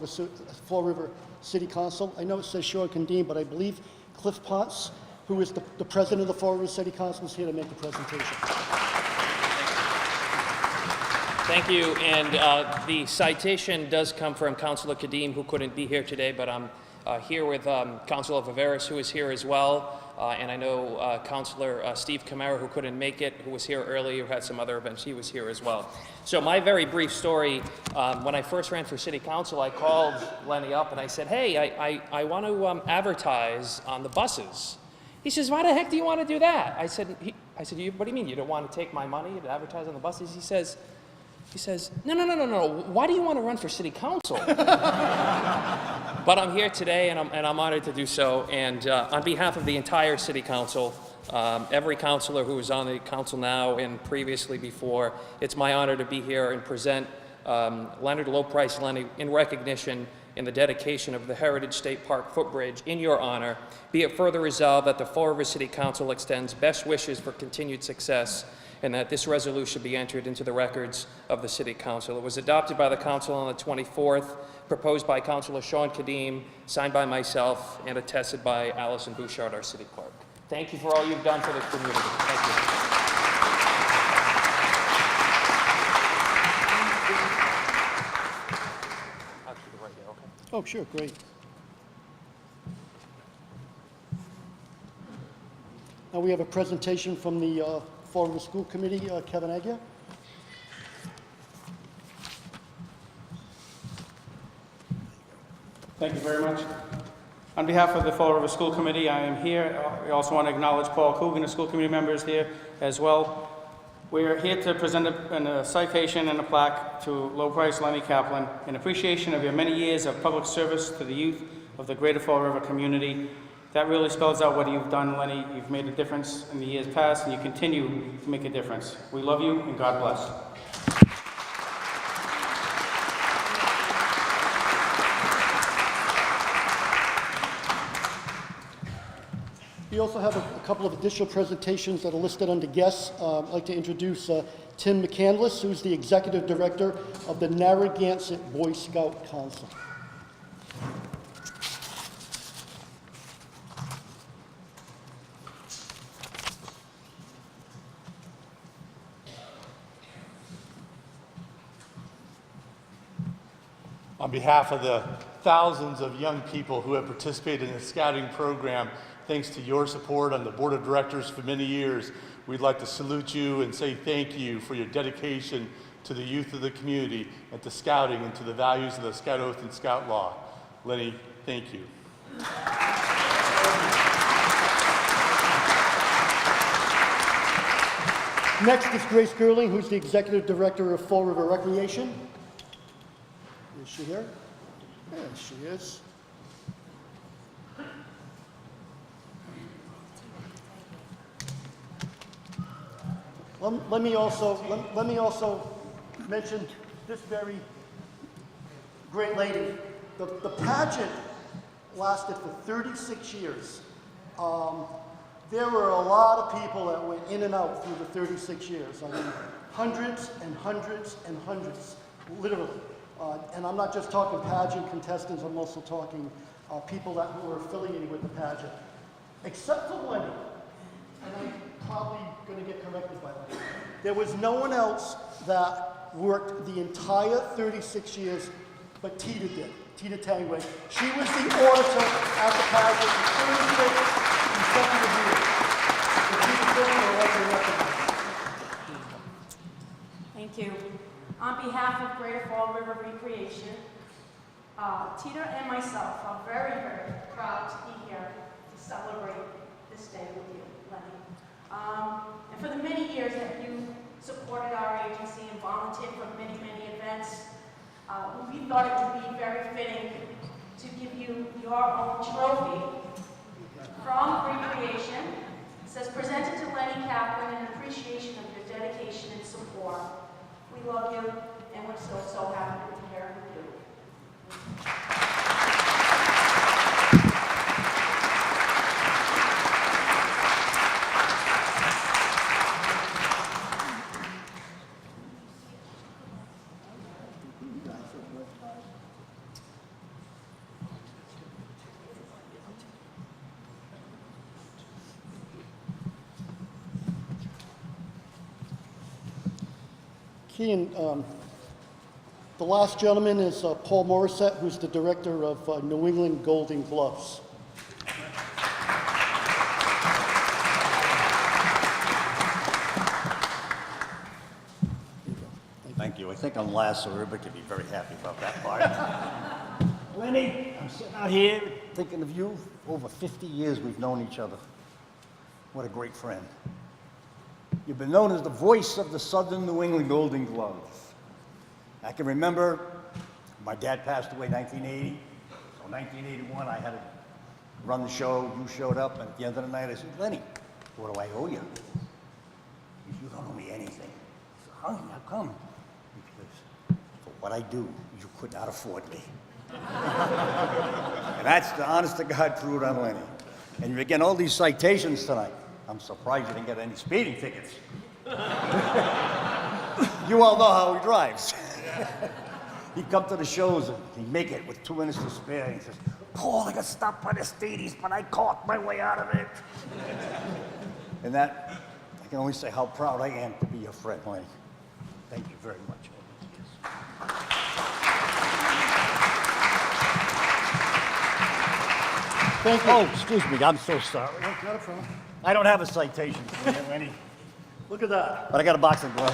River City Council. I know it says Sean Condeen, but I believe Cliff Potts, who is the president of the Fall River City Council, is here to make the presentation. Thank you. And the citation does come from Councilor Kadim, who couldn't be here today, but I'm here with Councilor Viveris, who is here as well. And I know Councilor Steve Camara, who couldn't make it, who was here earlier, who had some other events, he was here as well. So my very brief story, when I first ran for City Council, I called Lenny up and I said, hey, I want to advertise on the buses. He says, why the heck do you want to do that? I said, what do you mean, you don't want to take my money to advertise on the buses? He says, no, why do you want to run for City Council? But I'm here today, and I'm honored to do so. And on behalf of the entire City Council, every councilor who is on the council now and previously before, it's my honor to be here and present Leonard Low Price Lenny in recognition in the dedication of the Heritage State Park footbridge in your honor. Be it further resolved that the Fall River City Council extends best wishes for continued success, and that this resolution be entered into the records of the City Council. It was adopted by the Council on the 24th, proposed by Councilor Sean Kadim, signed by myself, and attested by Allison Bouchard, our City Clerk. Thank you for all you've done for the community. Thank you. Actually, right here, okay. Oh, sure, great. Now we have a presentation from the Fall River School Committee, Kevin Agia. Thank you very much. On behalf of the Fall River School Committee, I am here. We also want to acknowledge Paul Coogan, the school committee members here as well. We are here to present a citation and a plaque to Low Price Lenny Kaplan in appreciation of your many years of public service to the youth of the greater Fall River community. That really spells out what you've done, Lenny. You've made a difference in the years past, and you continue to make a difference. We love you, and God bless. We also have a couple of additional presentations that are listed under guests. I'd like to introduce Tim Mccandless, who's the Executive Director of the Narragansett Boy Scout Council. On behalf of the thousands of young people who have participated in the scouting program, thanks to your support on the board of directors for many years, we'd like to salute you and say thank you for your dedication to the youth of the community and to scouting and to the values of the Scout Oath and Scout Law. Lenny, thank you. Next is Grace Curley, who's the Executive Director of Fall River Recreation. Is she here? There she is. Let me also mention this very great lady. The pageant lasted for 36 years. There were a lot of people that went in and out through the 36 years. I mean, hundreds and hundreds and hundreds, literally. And I'm not just talking pageant contestants, I'm also talking people that were affiliated with the pageant. Except for Lenny, and I'm probably going to get corrected by Lenny. There was no one else that worked the entire 36 years, but Tita did. Tita Tangway. She was the auditor at the pageant for 36 consecutive years. So Tita Tangway was recognized. Thank you. On behalf of Greater Fall River Recreation, Tita and myself are very, very proud to be here to celebrate this day with you, Lenny. And for the many years that you supported our agency and volunteered for many, many events, we thought it would be very fitting to give you your own trophy from Recreation. It says, presented to Lenny Kaplan in appreciation of your dedication and support. We love you, and we're so happy to be here with you. Kean, the last gentleman is Paul Morrison, who's the director of New England Golden Gloves. Thank you. I think I'm last, so everybody can be very happy about that part. Lenny, I'm sitting out here thinking of you. Over 50 years we've known each other. What a great friend. You've been known as the voice of the Southern New England Golden Gloves. I can remember my dad passed away in 1980. So in 1981, I had to run the show. You showed up, and at the end of the night, I said, Lenny, what do I owe you? He said, you don't owe me anything. I said, how come? Because for what I do, you could not afford me. And that's the honest-to-God truth on Lenny. And you're getting all these citations tonight. I'm surprised you didn't get any speeding tickets. You all know how he drives. He'd come to the shows and he'd make it with 2 minutes to spare. He says, Paul, I got stopped by the Stadies, but I caught my way out of it. And that, I can only say how proud I am to be your friend, Lenny. Thank you very much. Thank you. Oh, excuse me, I'm so sorry. No, not a problem. I don't have a citation for you, Lenny. Look at that. But I got a boxing glove.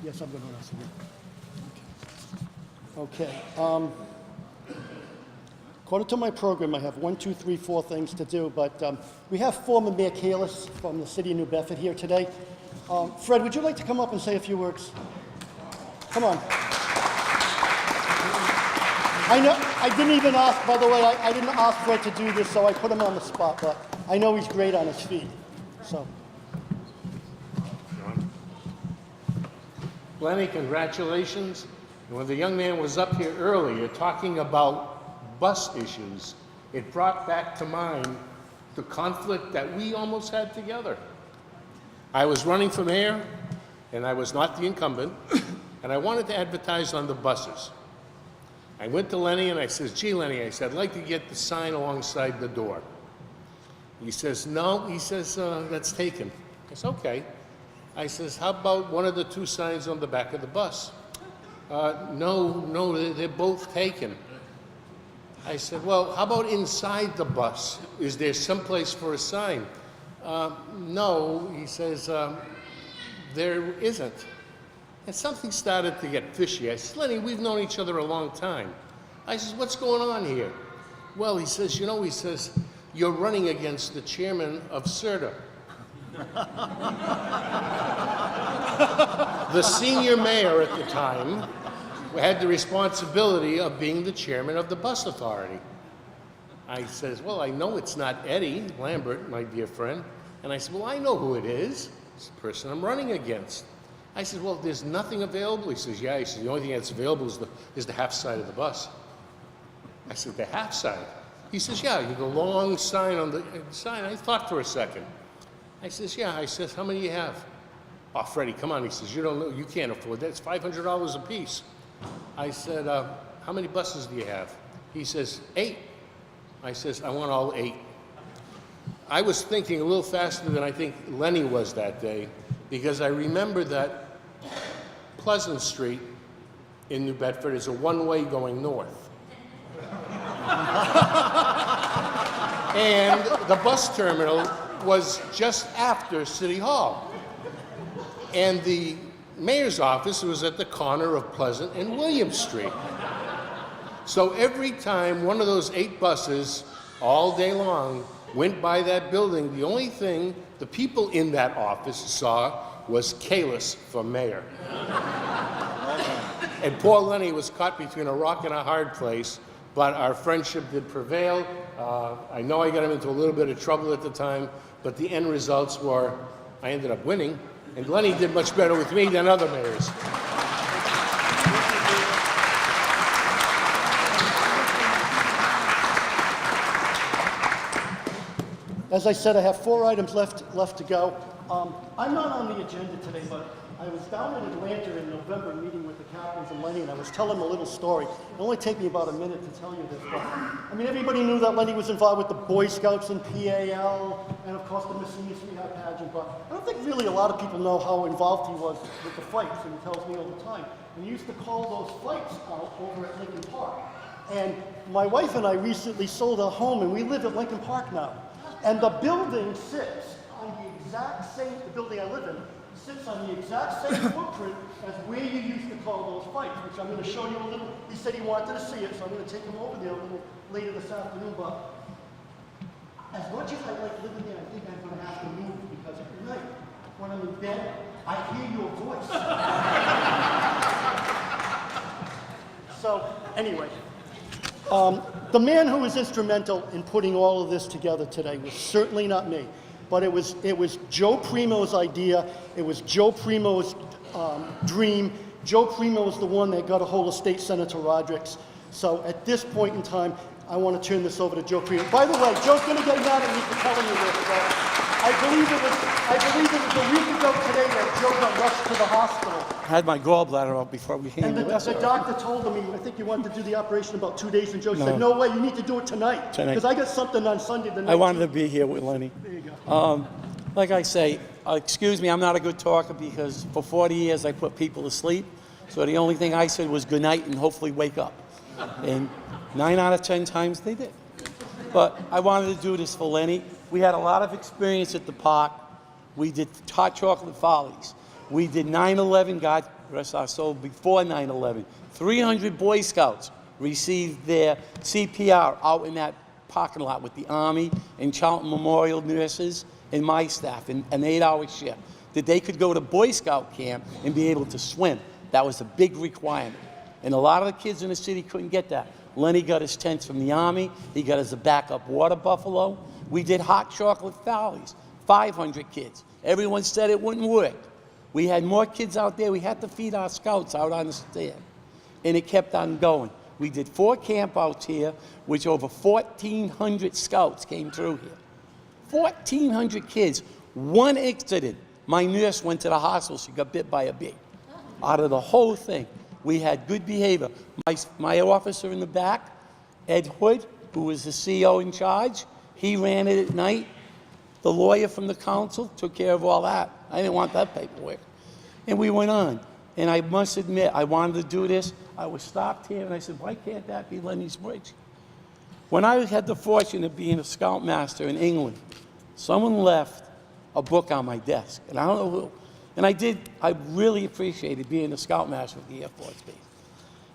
Yes, I'm going to ask you. Okay. According to my program, I have 1, 2, 3, 4 things to do, but we have former Mayor Mccandless from the city of New Bedford here today. Fred, would you like to come up and say a few words? Come on. I know, I didn't even ask, by the way, I didn't ask Fred to do this, so I put him on the spot, but I know he's great on his feet, so. Lenny, congratulations. And when the young man was up here earlier talking about bus issues, it brought back to mind the conflict that we almost had together. I was running for mayor, and I was not the incumbent, and I wanted to advertise on the buses. I went to Lenny and I says, gee, Lenny, I said, I'd like to get the sign alongside the door. He says, no, he says, that's taken. I said, okay. I says, how about one of the 2 signs on the back of the bus? No, they're both taken. I said, well, how about inside the bus? Is there someplace for a sign? No, he says, there isn't. And something started to get fishy. I said, Lenny, we've known each other a long time. I says, what's going on here? Well, he says, you know, he says, you're running against the chairman of CERTA. The senior mayor at the time had the responsibility of being the chairman of the bus authority. I says, well, I know it's not Eddie Lambert, my dear friend. And I said, well, I know who it is. It's the person I'm running against. I said, well, there's nothing available. He says, yeah. He says, the only thing that's available is the half side of the bus. I said, the half side? He says, yeah, the long sign on the sign. I thought for a second. I says, yeah. I says, how many do you have? Oh, Freddie, come on. He says, you don't know, you can't afford that. It's $500 a piece. I said, how many buses do you have? He says, 8. I says, I want all 8. I was thinking a little faster than I think Lenny was that day, because I remember that Pleasant Street in New Bedford is a one-way going north. And the bus terminal was just after City Hall. And the mayor's office was at the corner of Pleasant and William Street. So every time one of those 8 buses, all day long, went by that building, the only thing the people in that office saw was Kalis for mayor. And poor Lenny was caught between a rock and a hard place, but our friendship did prevail. I know I got him into a little bit of trouble at the time, but the end results were I ended up winning, and Lenny did much better with me than other mayors. As I said, I have 4 items left to go. I'm not on the agenda today, but I was down in Atlanta in November meeting with the captains and Lenny, and I was telling them a little story. It'll only take me about a minute to tell you this, but I mean, everybody knew that Lenny was involved with the Boy Scouts and PAL, and of course the Messina Sweetheart Pageant, but I don't think really a lot of people know how involved he was with the fights, and he tells me all the time. And he used to call those fights out over at Lincoln Park. And my wife and I recently sold our home, and we live at Lincoln Park now. And the building sits on the exact same, the building I live in, sits on the exact same footprint as where you used to call those fights, which I'm going to show you a little. He said he wanted to see it, so I'm going to take him over there a little later this afternoon. But as much as I like living there, I think I'm going to have to move because at night, when I'm in bed, I hear your voice. So anyway. The man who was instrumental in putting all of this together today was certainly not me, but it was Joe Primo's idea. It was Joe Primo's dream. Joe Primo was the one that got a hold of State Senator Rodrigues. So at this point in time, I want to turn this over to Joe Primo. By the way, Joe's going to get mad at me for telling you this, but I believe it was a week ago today that Joe got rushed to the hospital. I had my gallbladder out before we came. And the doctor told him, I think you wanted to do the operation about 2 days, and Joe said, no way, you need to do it tonight. Because I got something on Sunday the night. I wanted to be here with Lenny. There you go. Like I say, excuse me, I'm not a good talker because for 40 years I put people to sleep. So the only thing I said was good night and hopefully wake up. And 9 out of 10 times they did. But I wanted to do this for Lenny. We had a lot of experience at the park. We did hot chocolate follies. We did 9/11, God rest our soul, before 9/11. 300 Boy Scouts received their CPR out in that parking lot with the Army and Charlton Memorial nurses and my staff, an 8-hour shift, that they could go to Boy Scout camp and be able to swim. That was a big requirement. And a lot of the kids in the city couldn't get that. Lenny got his tents from the Army. He got his backup water buffalo. We did hot chocolate follies, 500 kids. Everyone said it wouldn't work. We had more kids out there. We had to feed our scouts out on the stand. And it kept on going. We did 4 campouts here, which over 1,400 scouts came through here. 1,400 kids. One incident, my nurse went to the hospital. She got bit by a bee. Out of the whole thing, we had good behavior. My officer in the back, Ed Hood, who was the CO in charge, he ran it at night. The lawyer from the council took care of all that. I didn't want that paperwork. And we went on. And I must admit, I wanted to do this. I was stopped here and I said, why can't that be Lenny's Bridge? When I had the fortune of being a scoutmaster in England, someone left a book on my desk, and I don't know who. And I really appreciated being a scoutmaster at the Air Force Base.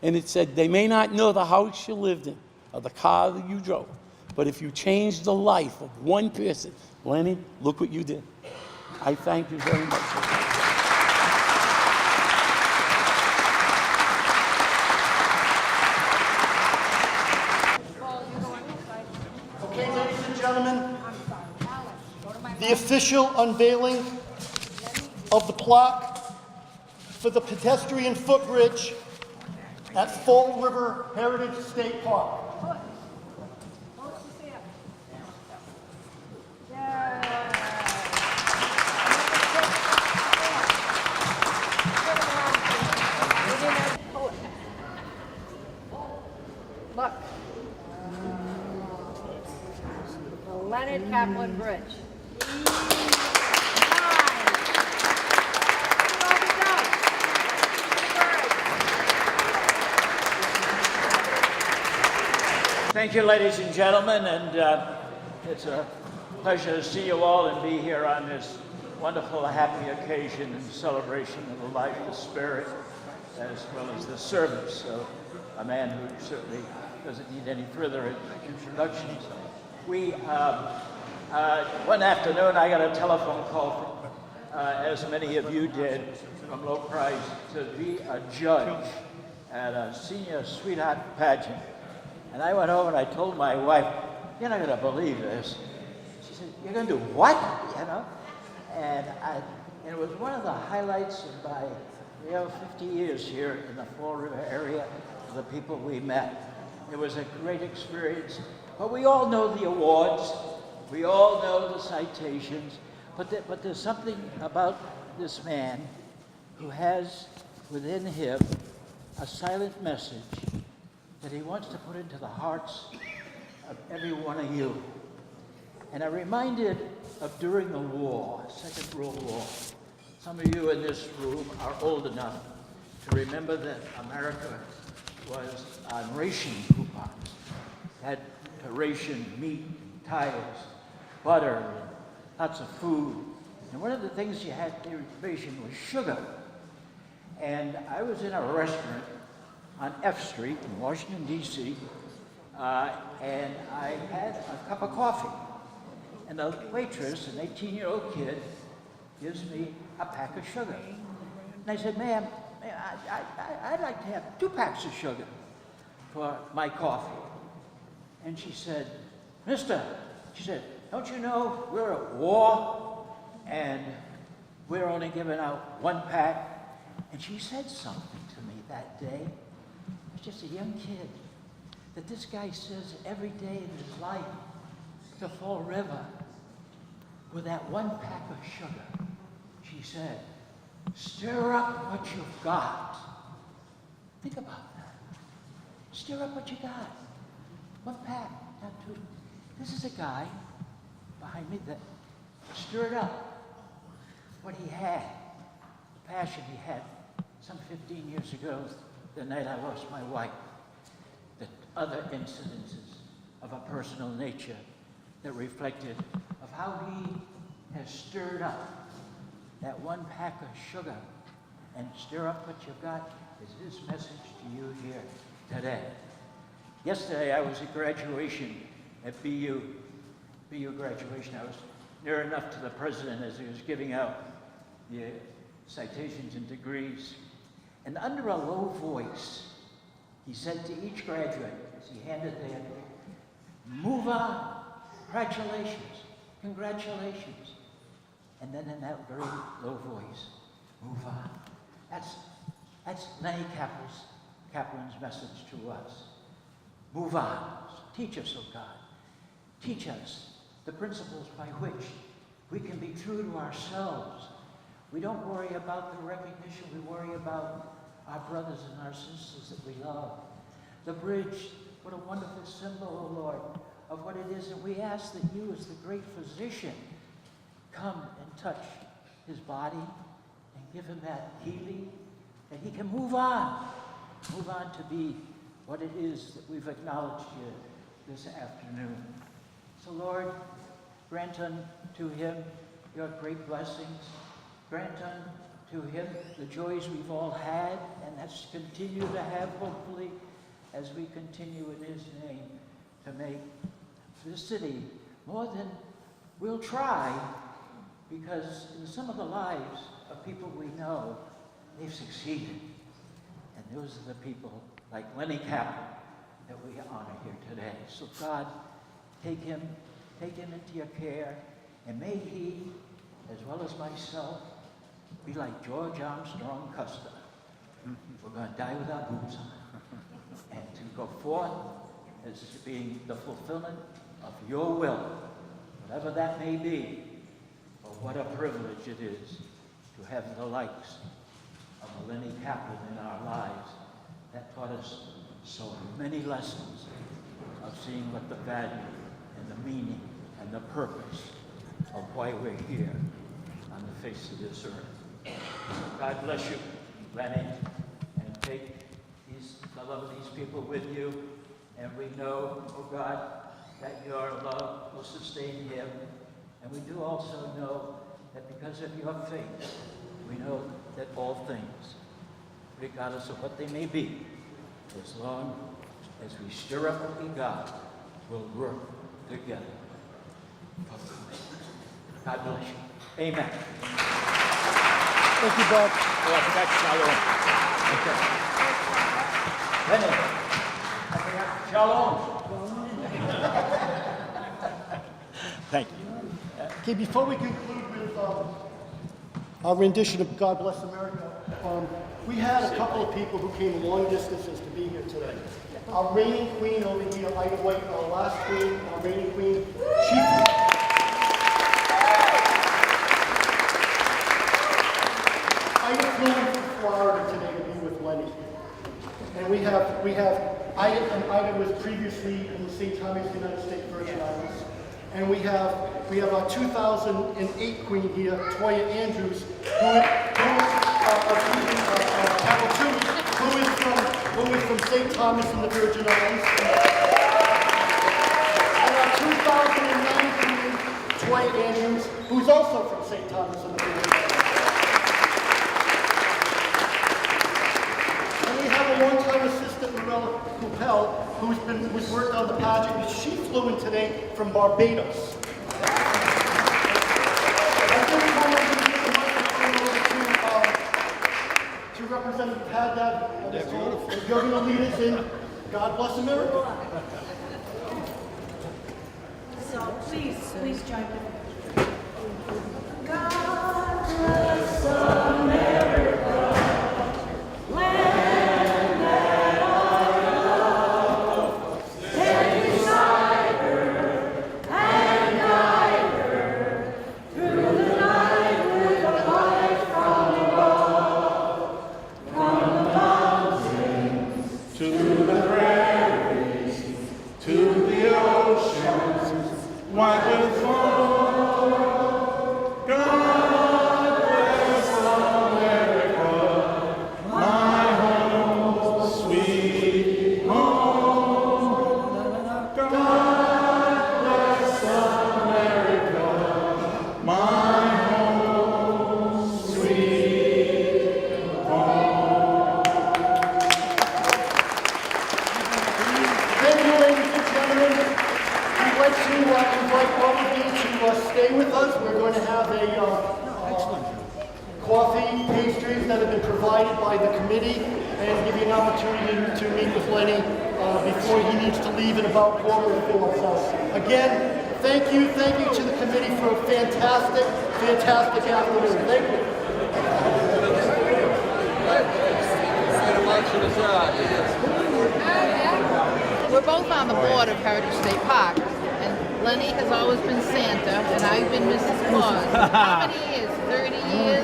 And it said, they may not know the house you lived in or the car that you drove, But if you change the life of one person, Lenny, look what you did. I thank you very much. Okay, ladies and gentlemen, the official unveiling of the plaque for the pedestrian footbridge at Fall River Heritage State Park. Look. The Leonard Kaplan Bridge. Thank you, ladies and gentlemen, and it's a pleasure to see you all and be here on this wonderful, happy occasion and celebration of the life, the spirit, as well as the service of a man who certainly doesn't need any further introductions. One afternoon I got a telephone call from, as many of you did, from Low Price to be a judge at a senior sweetheart pageant. And I went home and I told my wife, "You're not going to believe this." She said, "You're going to do what?" You know? And it was one of the highlights of my 50 years here in the Fall River area, the people we met. It was a great experience. But we all know the awards. We all know the citations. But there's something about this man who has within him a silent message that he wants to put into the hearts of every one of you. And I'm reminded of during the war, Second World War. Some of you in this room are old enough to remember that America was on ration coupons, had to ration meat, and tires, butter, and lots of food. And one of the things you had to ration was sugar. And I was in a restaurant on F Street in Washington, D.C., and I had a cup of coffee. And the waitress, an 18-year-old kid, gives me a pack of sugar. And I said, "Ma'am, I'd like to have 2 packs of sugar for my coffee." And she said, "Mister," she said, "don't you know we're at war and we're only giving out 1 pack?" And she said something to me that day. I was just a young kid, that this guy says every day in his life to Fall River with that 1 pack of sugar. She said, "Stir up what you've got." Think about that. Stir up what you got. 1 pack, not 2. This is a guy behind me that stirred up what he had, the passion he had some 15 years ago, the night I lost my wife, the other incidences of a personal nature that reflected of how he has stirred up that 1 pack of sugar. And stir up what you've got is his message to you here today. Yesterday I was at graduation at BU graduation. I was near enough to the president as he was giving out the citations and degrees. And under a low voice, he said to each graduate, as he handed their, "Move on, congratulations, congratulations." And then in that very low voice, "Move on." That's Lenny Kaplan's message to us. Move on. Teach us, oh God. Teach us the principles by which we can be true to ourselves. We don't worry about the recognition. We worry about our brothers and our sisters that we love. The bridge, what a wonderful symbol, oh Lord, of what it is. And we ask that you, as the great physician, come and touch his body and give him that healing, that he can move on to be what it is that we've acknowledged here this afternoon. So Lord, grant unto him your great blessings. Grant unto him the joys we've all had, and let's continue to have, hopefully, as we continue in his name, to make this city more than we'll try, because in some of the lives of people we know, they've succeeded. And those are the people like Lenny Kaplan that we honor here today. So God, take him into your care, and may he, as well as myself, be like George Armstrong Custer. We're going to die with our boots on, and to go forth as being the fulfillment of your will, whatever that may be. But what a privilege it is to have the likes of Lenny Kaplan in our lives that taught us so many lessons of seeing what the value and the meaning and the purpose of why we're here on the face of this earth. God bless you, Lenny, and take the love of these people with you. And we know, oh God, that your love will sustain him. And we do also know that because of your faith, we know that all things, regardless of what they may be, as long as we stir up what we got, will work together. God bless you. Amen. Thank you, Bob. Oh, I forgot Shalom. Okay. Lenny, I forgot Shalom. Thank you. Okay, before we conclude with our rendition of God Bless America, we had a couple of people who came long distances to be here today. Our reigning queen over here, Ida White, our last queen, our reigning queen, Ida flew in from Florida today to be with Lenny. And we have Ida, and Ida was previously in the St. Thomas United States Virgin Islands. And we have our 2008 queen here, Toya Andrews, who is from St. Thomas in the Virgin Islands. And our 2009 queen, Toya Andrews, who's also from St. Thomas in the Virgin Islands. And we have a longtime assistant, Mayoral, who's worked on the pageant. She flew in today from Barbados. To Representative Haddad, you're going to lead us in God Bless America. So please join me. God bless America, land that I love. Stand beside her and guide her through the night with a light from above. From the mountains to the prairies, to the oceans, wide and far. God bless America, my home, sweet home. God bless America, my home, sweet home. Thank you, ladies and gentlemen. We'd like to invite all of you to stay with us. We're going to have a coffee, pastries that have been provided by the committee, and give you an opportunity to meet with Lenny before he needs to leave in about 3:45. So again, thank you to the committee for a fantastic afternoon. Thank you. We're both on the board of Heritage State Park, and Lenny has always been Santa, and I've been Mrs. Claus. How many years? 30 years?